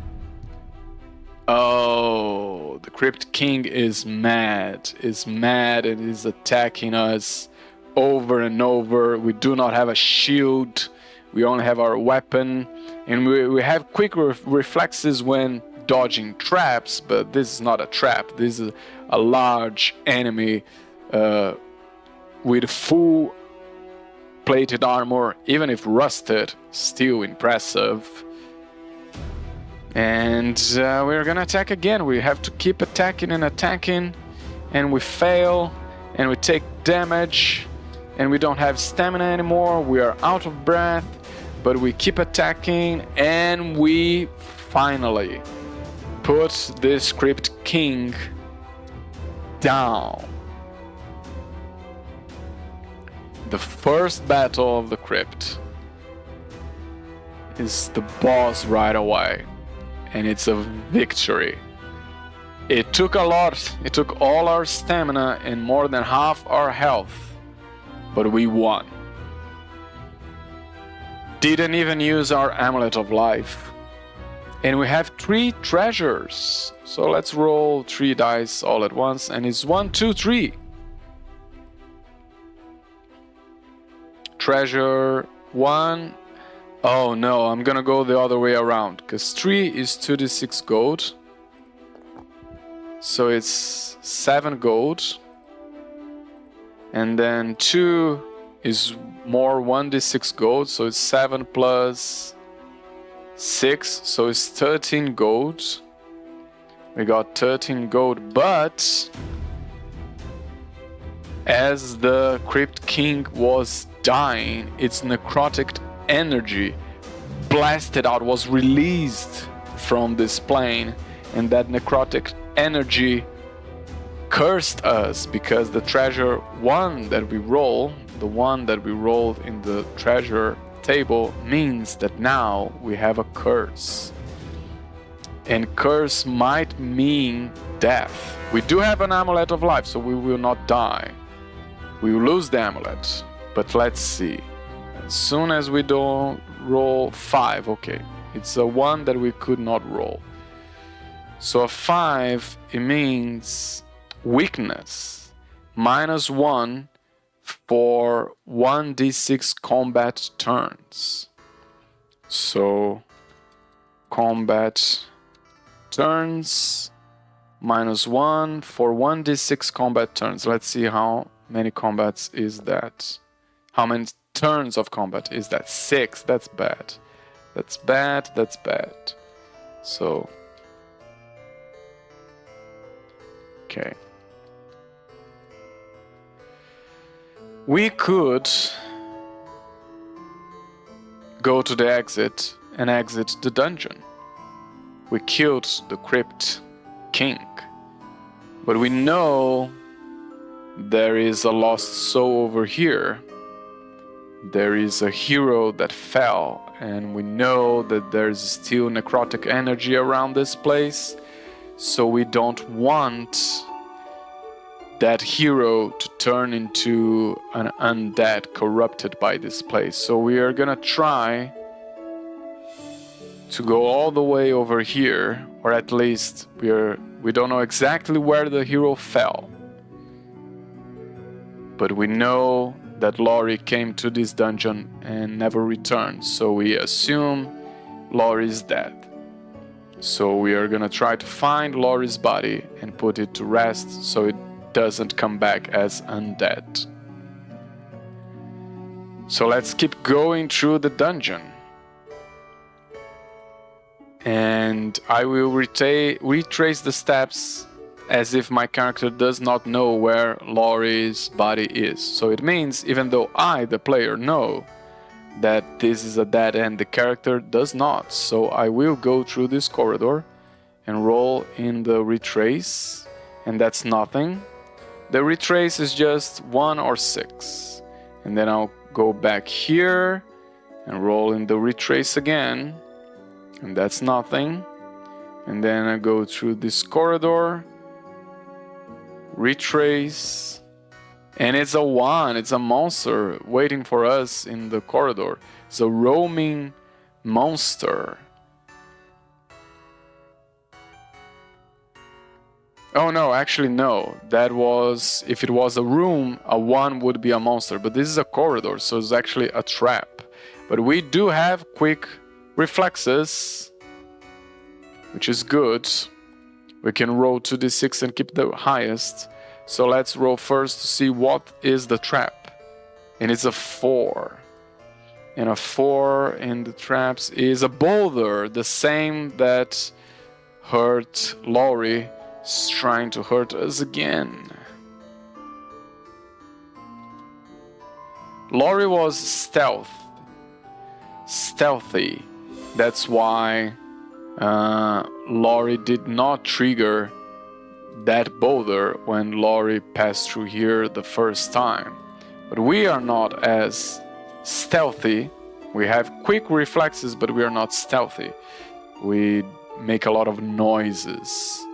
Oh, the Crypt King is mad and is attacking us over and over. We do not have a shield. We only have our weapon, and we have quick reflexes when dodging traps, but this is not a trap. This is a large enemy with full plated armor, even if rusted, still impressive. And we're gonna attack again. We have to keep attacking and attacking, and we fail, and we take damage, and we don't have stamina anymore. We are out of breath, but we keep attacking, and we finally put this Crypt King down. The first battle of the Crypt is the boss right away, and it's a victory. It took a lot, it took all our stamina and more than half our health, but we won. Didn't even use our Amulet of Life. And we have 3 treasures. So let's roll 3 dice all at once, and it's 1, 2, 3. Treasure 1. Oh no, I'm gonna go the other way around, because 3 is 2d6 gold. So it's 7 gold. And then 2 is more 1d6 gold, so it's 7 plus 6, so it's 13 gold. We got 13 gold, but as the Crypt King was dying, its necrotic energy blasted out, was released from this plane, and that necrotic energy cursed us, because the treasure 1 that we roll, the one that we rolled in the treasure table, means that now we have a curse. And curse might mean death. We do have an Amulet of Life, so we will not die. We will lose the amulet, but let's see. As soon as we don't roll 5, okay, it's a 1 that we could not roll. So a 5, it means weakness, -1 for 1d6 combat turns. So combat turns -1 for 1d6 combat turns. Let's see how many combats is that. How many turns of combat is that? 6. That's bad. That's bad. That's bad. So okay. We could go to the exit and exit the dungeon. We killed the Crypt King, but we know there is a lost soul over here. There is a hero that fell, and we know that there's still necrotic energy around this place, so we don't want that hero to turn into an undead corrupted by this place. So we are gonna try to go all the way over here, or at least we don't know exactly where the hero fell, but we know that Laurie came to this dungeon and never returned, so we assume Laurie is dead. So we are gonna try to find Laurie's body and put it to rest so it doesn't come back as undead. So let's keep going through the dungeon. And I will retrace the steps as if my character does not know where Laurie's body is. So it means, even though I, the player, know that this is a dead end, the character does not. So I will go through this corridor and roll in the retrace, and that's nothing. The retrace is just 1 or 6. And then I'll go back here and roll in the retrace again, and that's nothing. And then I go through this corridor, retrace, and it's a 1. It's a monster waiting for us in the corridor. It's a roaming monster. Oh no, actually no. That was, if it was a room, a 1 would be a monster, but this is a corridor, so it's actually a trap. But we do have quick reflexes, which is good. We can roll 2d6 and keep the highest. So let's roll first to see what is the trap. And it's a 4. And a 4 in the traps is a boulder, the same that hurt Laurie, is trying to hurt us again. Laurie was stealthy. That's why Laurie did not trigger that boulder when Laurie passed through here the first time. But we are not as stealthy. We have quick reflexes, but we are not stealthy. We make a lot of noises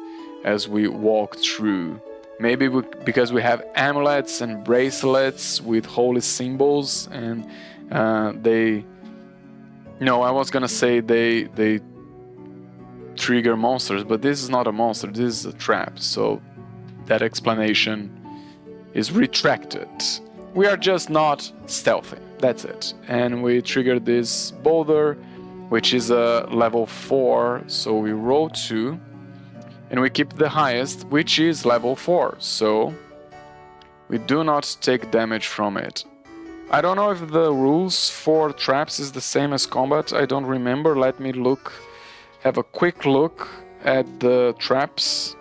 as we walk through. Maybe because we have amulets and bracelets with holy symbols, and they... No, I was gonna say they trigger monsters, but this is not a monster, this is a trap, so that explanation is retracted. We are just not stealthy, that's it. And we trigger this boulder, which is a level 4, so we roll 2, and we keep the highest, which is level 4, so we do not take damage from it. I don't know if the rules for traps is the same as combat, I don't remember. Let me look, have a quick look at the traps.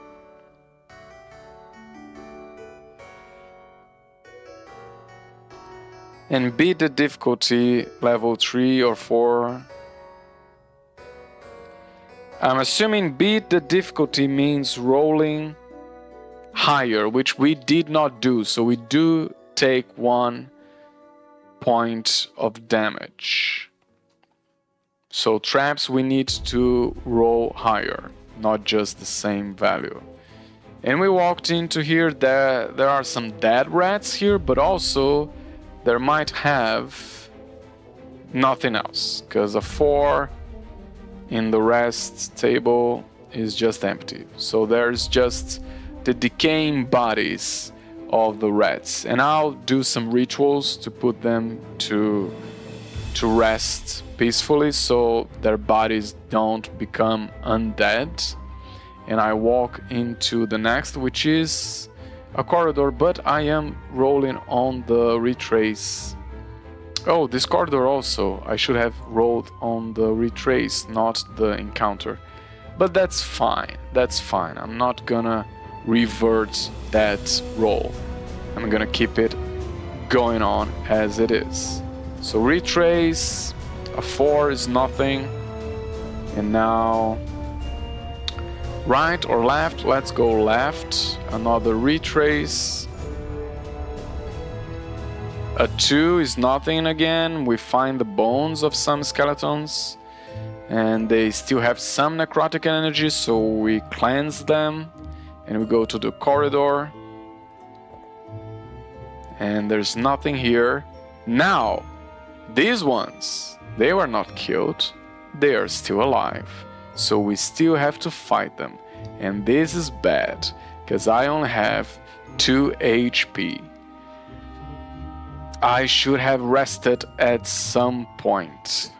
And beat the difficulty level 3 or 4. I'm assuming beat the difficulty means rolling higher, which we did not do, so we do take 1 point of damage. So traps we need to roll higher, not just the same value. And we walked into here, there are some dead rats here, but also there might have nothing else, because a 4 in the rest table is just empty. So there's just the decaying bodies of the rats, and I'll do some rituals to put them to rest peacefully so their bodies don't become undead. And I walk into the next, which is a corridor, but I am rolling on the retrace. Oh, this corridor also, I should have rolled on the retrace, not the encounter. But that's fine, I'm not gonna revert that roll. I'm gonna keep it going on as it is. So retrace, a 4 is nothing. And now, right or left? Let's go left. Another retrace. A 2 is nothing again. We find the bones of some skeletons, and they still have some necrotic energy, so we cleanse them. And we go to the corridor. And there's nothing here. Now, these ones, they were not killed. They are still alive. So we still have to fight them. And this is bad, because I only have 2 HP. I should have rested at some point.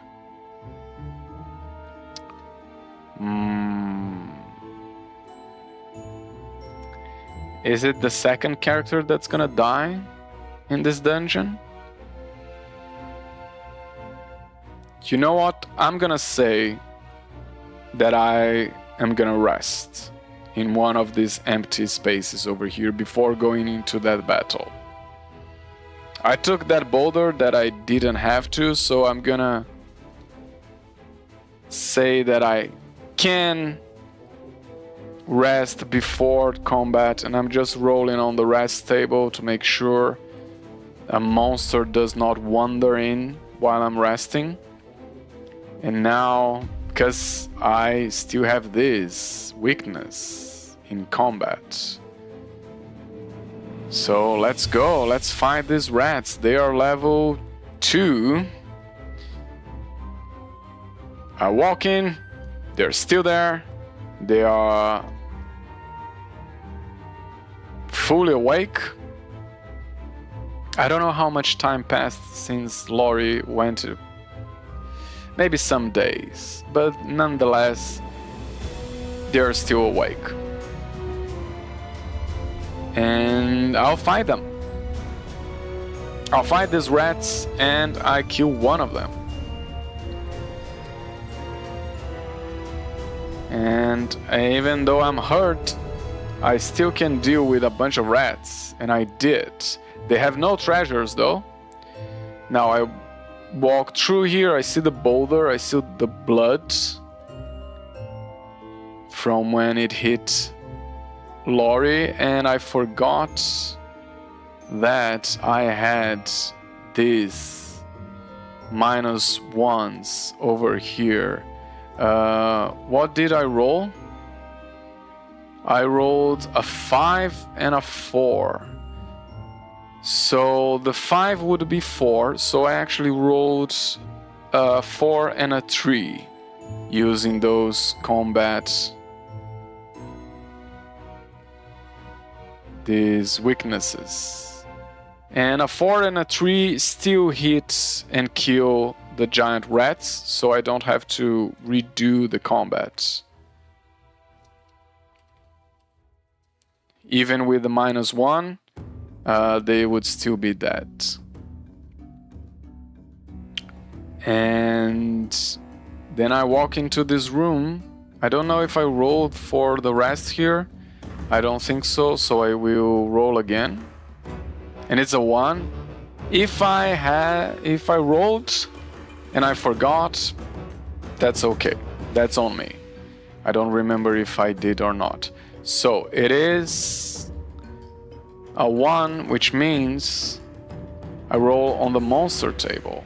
Is it the second character that's gonna die in this dungeon? You know what? I'm gonna say that I am gonna rest in one of these empty spaces over here before going into that battle. I took that boulder that I didn't have to, so I'm gonna say that I can rest before combat, and I'm just rolling on the rest table to make sure a monster does not wander in while I'm resting. And now, because I still have this weakness in combat, so let's go, let's fight these rats. They are level 2. I walk in, they're still there, they are fully awake. I don't know how much time passed since Laurie went maybe some days, but nonetheless, they're still awake. And I'll fight them. I'll fight these rats and I kill one of them. And even though I'm hurt, I still can deal with a bunch of rats, and I did. They have no treasures though. Now I walk through here, I see the boulder, I see the blood from when it hit Lori, and I forgot that I had these -1s over here. What did I roll? I rolled a 5 and a 4. So the 5 would be 4, so I actually rolled a 4 and a 3 using those these weaknesses. And a 4 and a 3 still hit and kill the giant rats, so I don't have to redo the combat. Even with the -1, they would still be dead. And then I walk into this room. I don't know if I rolled for the rest here. I don't think so, so I will roll again. And it's a 1. If I rolled and I forgot, that's okay. That's on me. I don't remember if I did or not. So it is a 1, which means I roll on the monster table.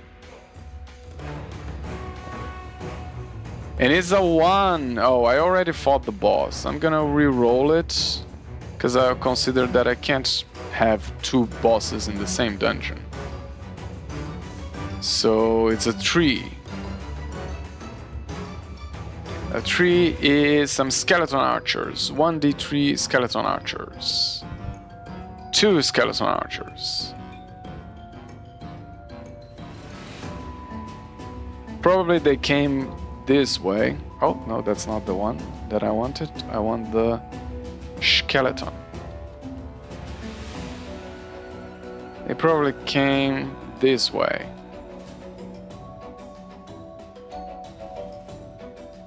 And it's a 1. Oh, I already fought the boss. I'm gonna re-roll it because I consider that I can't have 2 bosses in the same dungeon. So it's a 3. A 3 is some skeleton archers. 1d3 skeleton archers. 2 skeleton archers. Probably they came this way. Oh, no, that's not the one that I wanted. I want the skeleton. They probably came this way.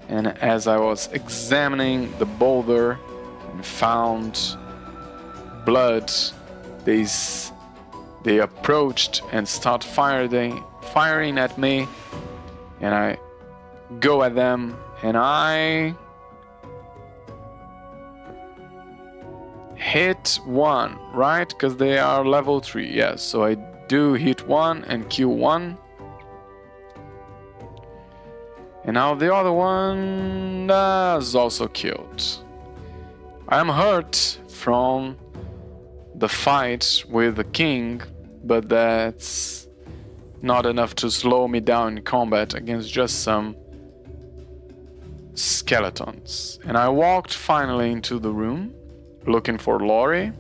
And as I was examining the boulder and found blood, they approached and start firing at me, and I go at them, and I hit 1, right? Because they are level 3, yes. So I do hit 1 and kill 1. And now the other one is also killed. I'm hurt from the fight with the king, but that's not enough to slow me down in combat against just some skeletons. And I walked finally into the room looking for Lori.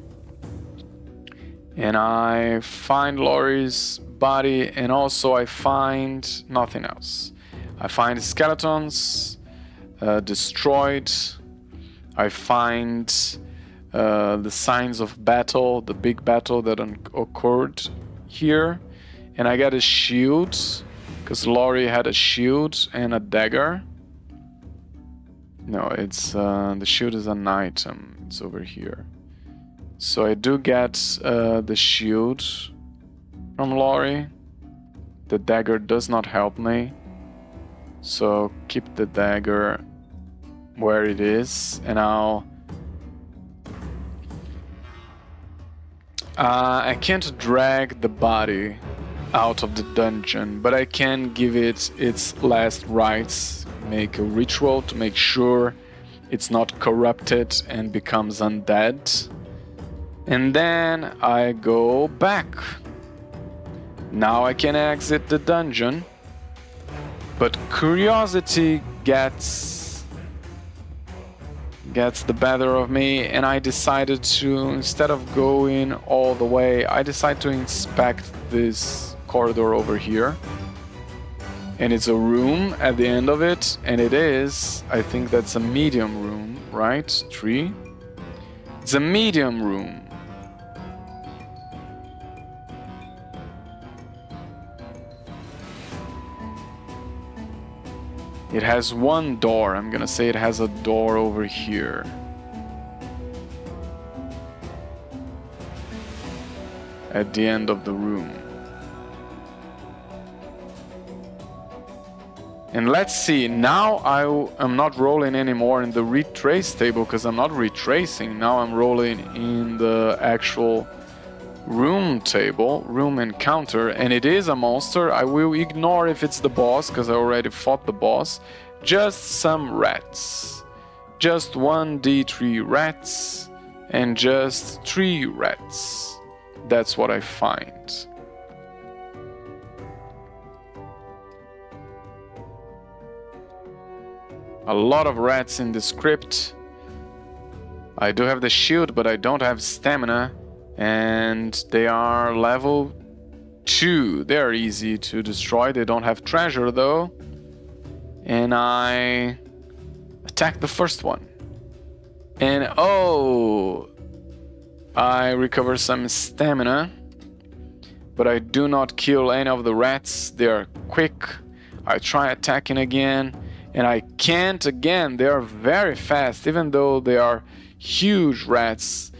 And I find Lori's body, and also I find nothing else. I find skeletons destroyed. I find the signs of battle, the big battle that occurred here. And I got a shield, because Lori had a shield and a dagger. No, it's the shield is an item. It's over here. So I do get the shield from Lori. The dagger does not help me. So keep the dagger where it is, and I can't drag the body out of the dungeon, but I can give it its last rites, make a ritual to make sure it's not corrupted and becomes undead. And then I go back. Now I can exit the dungeon. But curiosity gets the better of me, and I decided to, instead of going all the way, I decided to inspect this corridor over here. and it's a room at the end of it, and it is, I think that's a medium room, right? 3. It's a medium room. It has one door. I'm gonna say it has a door over here. At the end of the room. And let's see, now I'm not rolling anymore in the retrace table because I'm not retracing. Now I'm rolling in the actual room table, room encounter, and it is a monster. I will ignore if it's the boss because I already fought the boss. Just some rats. Just 1d3 rats and just 3 rats. That's what I find. A lot of rats in this crypt. I do have the shield, but I don't have stamina. And they are level 2. They are easy to destroy. They don't have treasure though. And I attack the first one. And oh, I recover some stamina. But I do not kill any of the rats. They are quick. I try attacking again. And I can't again. They are very fast, even though they are huge rats.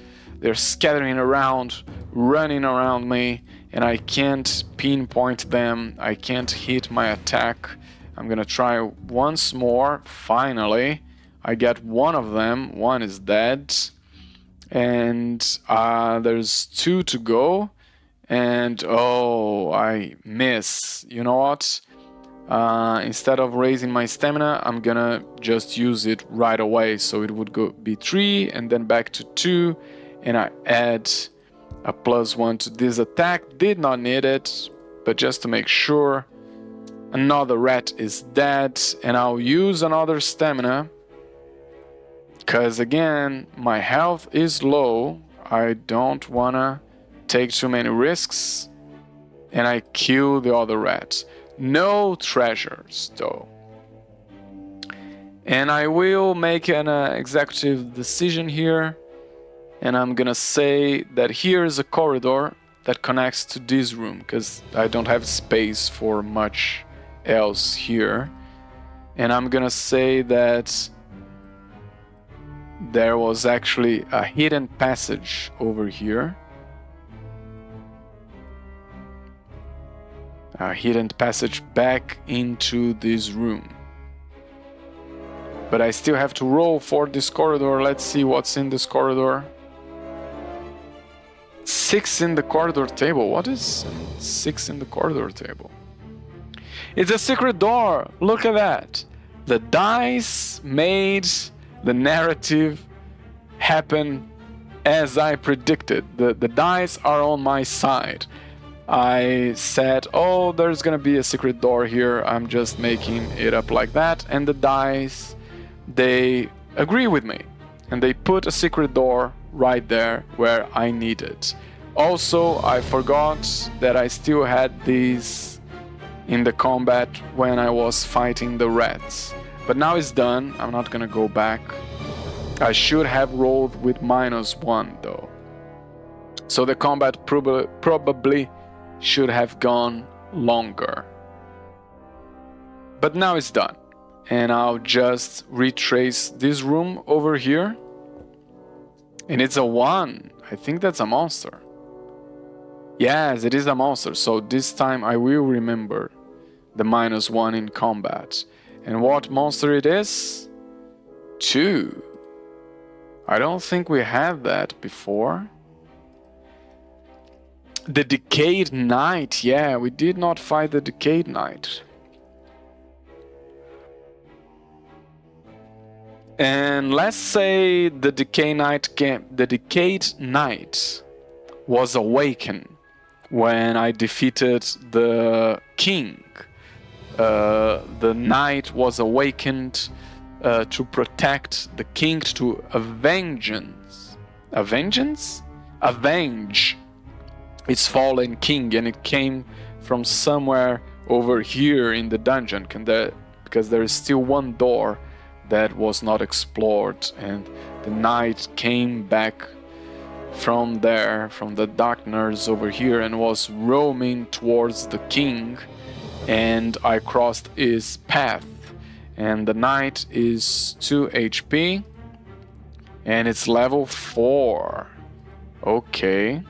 They're scattering around, running around me, and I can't pinpoint them. I can't hit my attack. I'm gonna try once more. Finally, I get one of them. One is dead. And there's 2 to go. And oh, I miss. You know what? Instead of raising my stamina, I'm gonna just use it right away. So it would be 3 and then back to 2, and I add a +1 to this attack. Did not need it, but just to make sure. Another rat is dead, and I'll use another stamina because again my health is low. I don't wanna take too many risks, and I kill the other rat. No treasures though. And I will make an executive decision here, and I'm gonna say that here is a corridor that connects to this room because I don't have space for much else here. And I'm gonna say that there was actually a hidden passage over here. A hidden passage back into this room. But I still have to roll for this corridor. Let's see what's in this corridor. 6 in the corridor table. What is 6 in the corridor table? It's a secret door. Look at that. The dice made the narrative happen as I predicted. The dice are on my side. I said, oh, there's gonna be a secret door here. I'm just making it up like that. And the dice, they agree with me. And they put a secret door right there where I need it. Also, I forgot that I still had these in the combat when I was fighting the rats. But now it's done. I'm not gonna go back. I should have rolled with -1 though. So the combat probably should have gone longer. But now it's done. And I'll just retrace this room over here. And it's a 1. I think that's a monster. Yes, it is a monster. So this time I will remember the -1 in combat. And what monster it is? 2. I don't think we had that before. The Decayed Knight. Yeah, we did not fight the Decayed Knight. And let's say the Decayed Knight was awakened when I defeated the king. The knight was awakened to protect the king, to avenge its fallen king, and it came from somewhere over here in the dungeon, because there is still one door that was not explored, and the knight came back from there, from the darkness over here, and was roaming towards the king, and I crossed his path. And the knight is 2 HP, and it's level 4. Okay.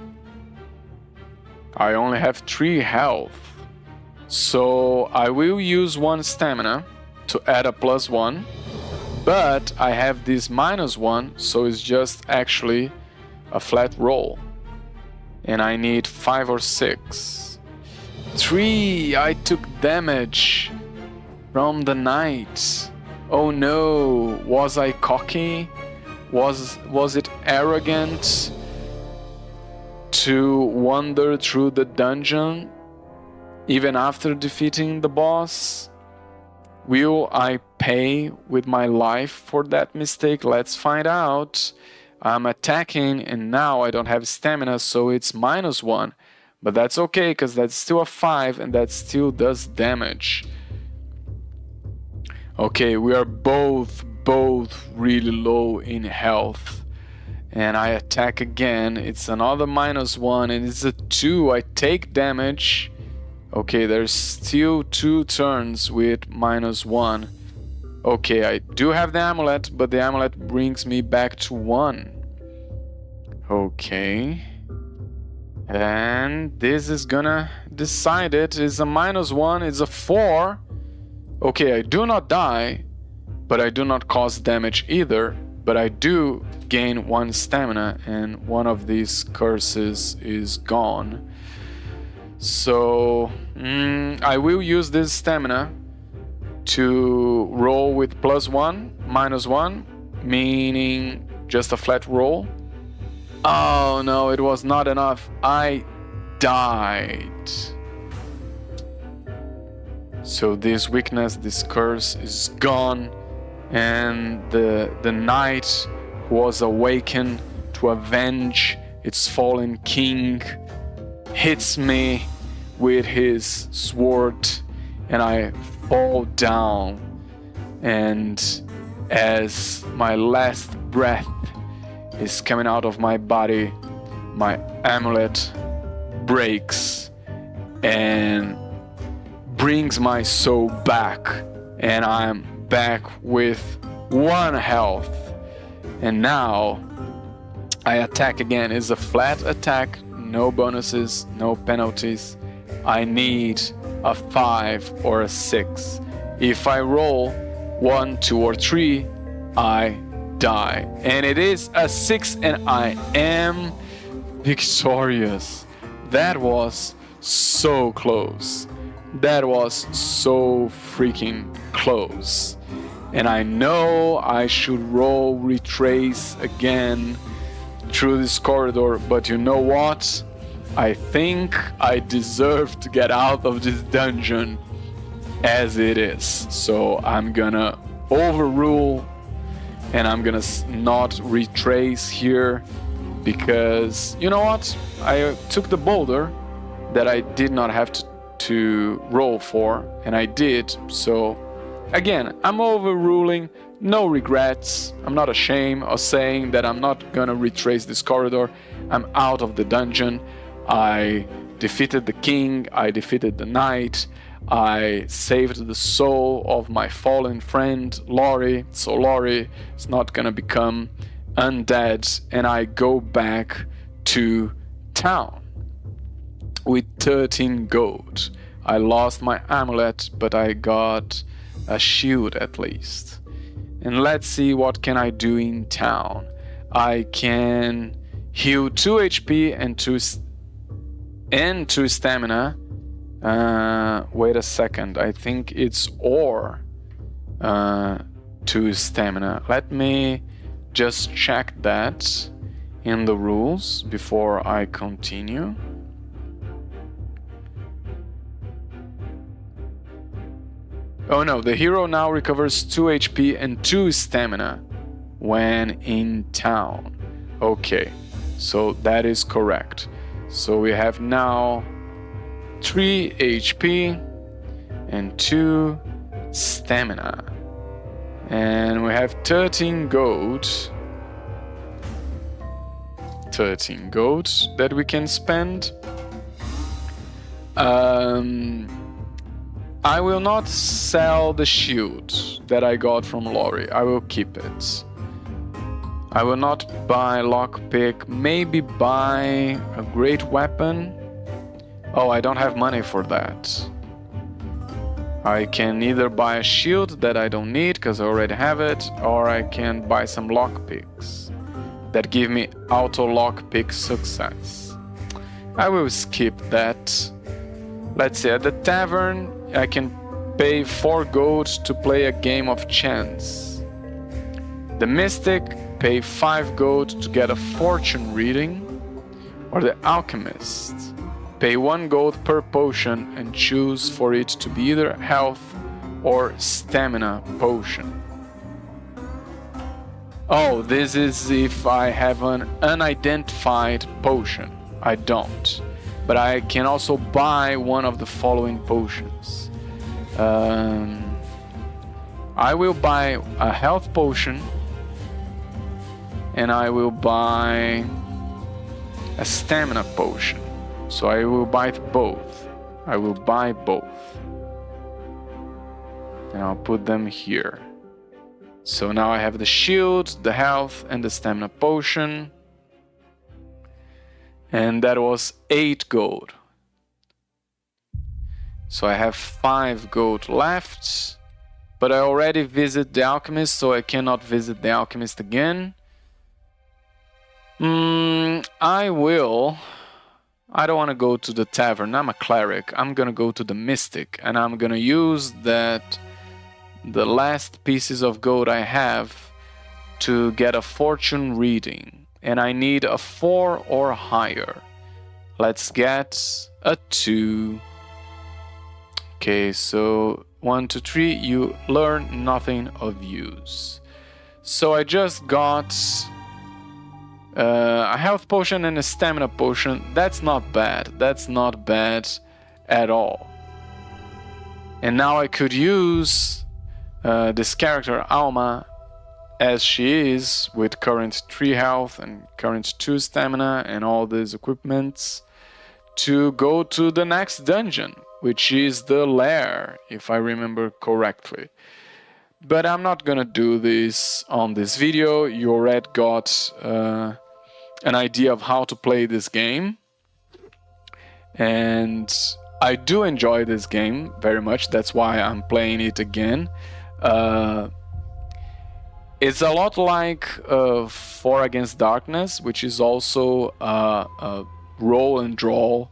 I only have 3 health. So I will use 1 stamina to add a +1. But I have this -1, so it's just actually a flat roll. And I need 5 or 6. 3! I took damage from the knight. Oh no! Was I cocky? Was it arrogant to wander through the dungeon even after defeating the boss? Will I pay with my life for that mistake? Let's find out. I'm attacking and now I don't have stamina, so it's -1. But that's okay, because that's still a 5 and that still does damage. Okay, we are both really low in health. And I attack again. It's another -1 and it's a 2. I take damage. Okay, there's still 2 turns with -1. Okay, I do have the amulet, but the amulet brings me back to 1. Okay. And this is gonna decide it. It's a -1, it's a 4. Okay, I do not die, but I do not cause damage either. But I do gain 1 stamina, and one of these curses is gone. So I will use this stamina to roll with +1, -1, meaning just a flat roll. Oh no, it was not enough. I died. So this weakness, this curse is gone, and the knight was awakened to avenge its fallen king hits me with his sword, and I fall down, and as my last breath is coming out of my body, my amulet breaks and brings my soul back, and I'm back with 1 health. And now I attack again. It's a flat attack, no bonuses, no penalties. I need a 5 or a 6. If I roll 1, 2, or 3, I die. And it is a 6, and I am victorious. That was so close. That was so freaking close. And I know I should roll retrace again through this corridor, but you know what? I think I deserve to get out of this dungeon as it is. So I'm gonna overrule, and I'm gonna not retrace here, because you know what? I took the boulder that I did not have to roll for, and I did. So again, I'm overruling, no regrets. I'm not ashamed of saying that I'm not gonna retrace this corridor. I'm out of the dungeon. I defeated the king, I defeated the knight, I saved the soul of my fallen friend Laurie, so Laurie is not gonna become undead, and I go back to town with 13 gold. I lost my amulet, but I got a shield at least. And let's see, what can I do in town? I can heal 2 HP and 2 stamina. Wait a second, I think it's or 2 stamina. Let me just check that in the rules before I continue. Oh no, the hero now recovers 2 HP and 2 stamina when in town. Okay, so that is correct. So we have now 3 HP and 2 stamina. And we have 13 gold. 13 gold that we can spend. I will not sell the shield that I got from Lori. I will keep it. I will not buy lockpick. Maybe buy a great weapon. Oh, I don't have money for that. I can either buy a shield that I don't need because I already have it, or I can buy some lockpicks that give me auto lockpick success. I will skip that. Let's see, at the tavern I can pay 4 gold to play a game of chance. The mystic, pay 5 gold to get a fortune reading. Or the alchemist, pay 1 gold per potion and choose for it to be either health or stamina potion. Oh, this is if I have an unidentified potion. I don't. But I can also buy one of the following potions. I will buy a health potion, and I will buy a stamina potion. So I will buy both. I will buy both. And I'll put them here. So now I have the shield, the health, and the stamina potion. And that was 8 gold. So I have 5 gold left. But I already visited the alchemist, so I cannot visit the alchemist again. I don't want to go to the tavern. I'm a cleric. I'm gonna go to the mystic, and I'm gonna use the last pieces of gold I have to get a fortune reading. And I need a 4 or higher. Let's get a 2. Okay, so 1, 2, 3, you learn nothing of use. So I just got a health potion and a stamina potion. That's not bad. That's not bad at all. And now I could use this character, Alma, as she is, with current 3 health and current 2 stamina and all these equipments, to go to the next dungeon, which is the lair, if I remember correctly. But I'm not gonna do this on this video. You already got an idea of how to play this game. And I do enjoy this game very much. That's why I'm playing it again. It's a lot like 4 Against Darkness, which is also a roll and draw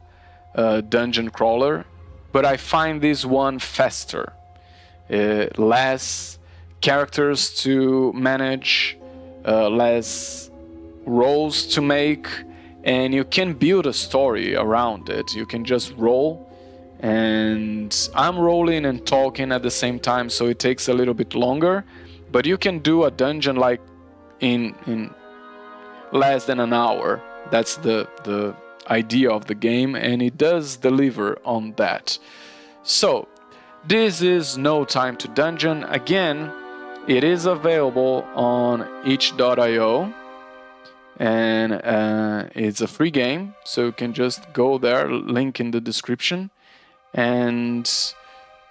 dungeon crawler, but I find this one faster, less characters to manage, less rolls to make, and you can build a story around it. You can just roll, and I'm rolling and talking at the same time, so it takes a little bit longer. But you can do a dungeon like in less than an hour. That's the idea of the game, and it does deliver on that. So this is No Time to Dungeon. Again, it is available on itch.io, and it's a free game, so you can just go there, link in the description. And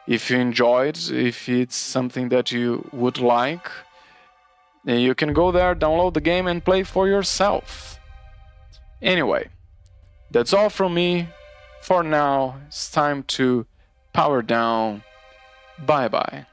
if you enjoyed, if it's something that you would like, you can go there, download the game, and play for yourself. Anyway, that's all from me. For now, it's time to power down. Bye-bye.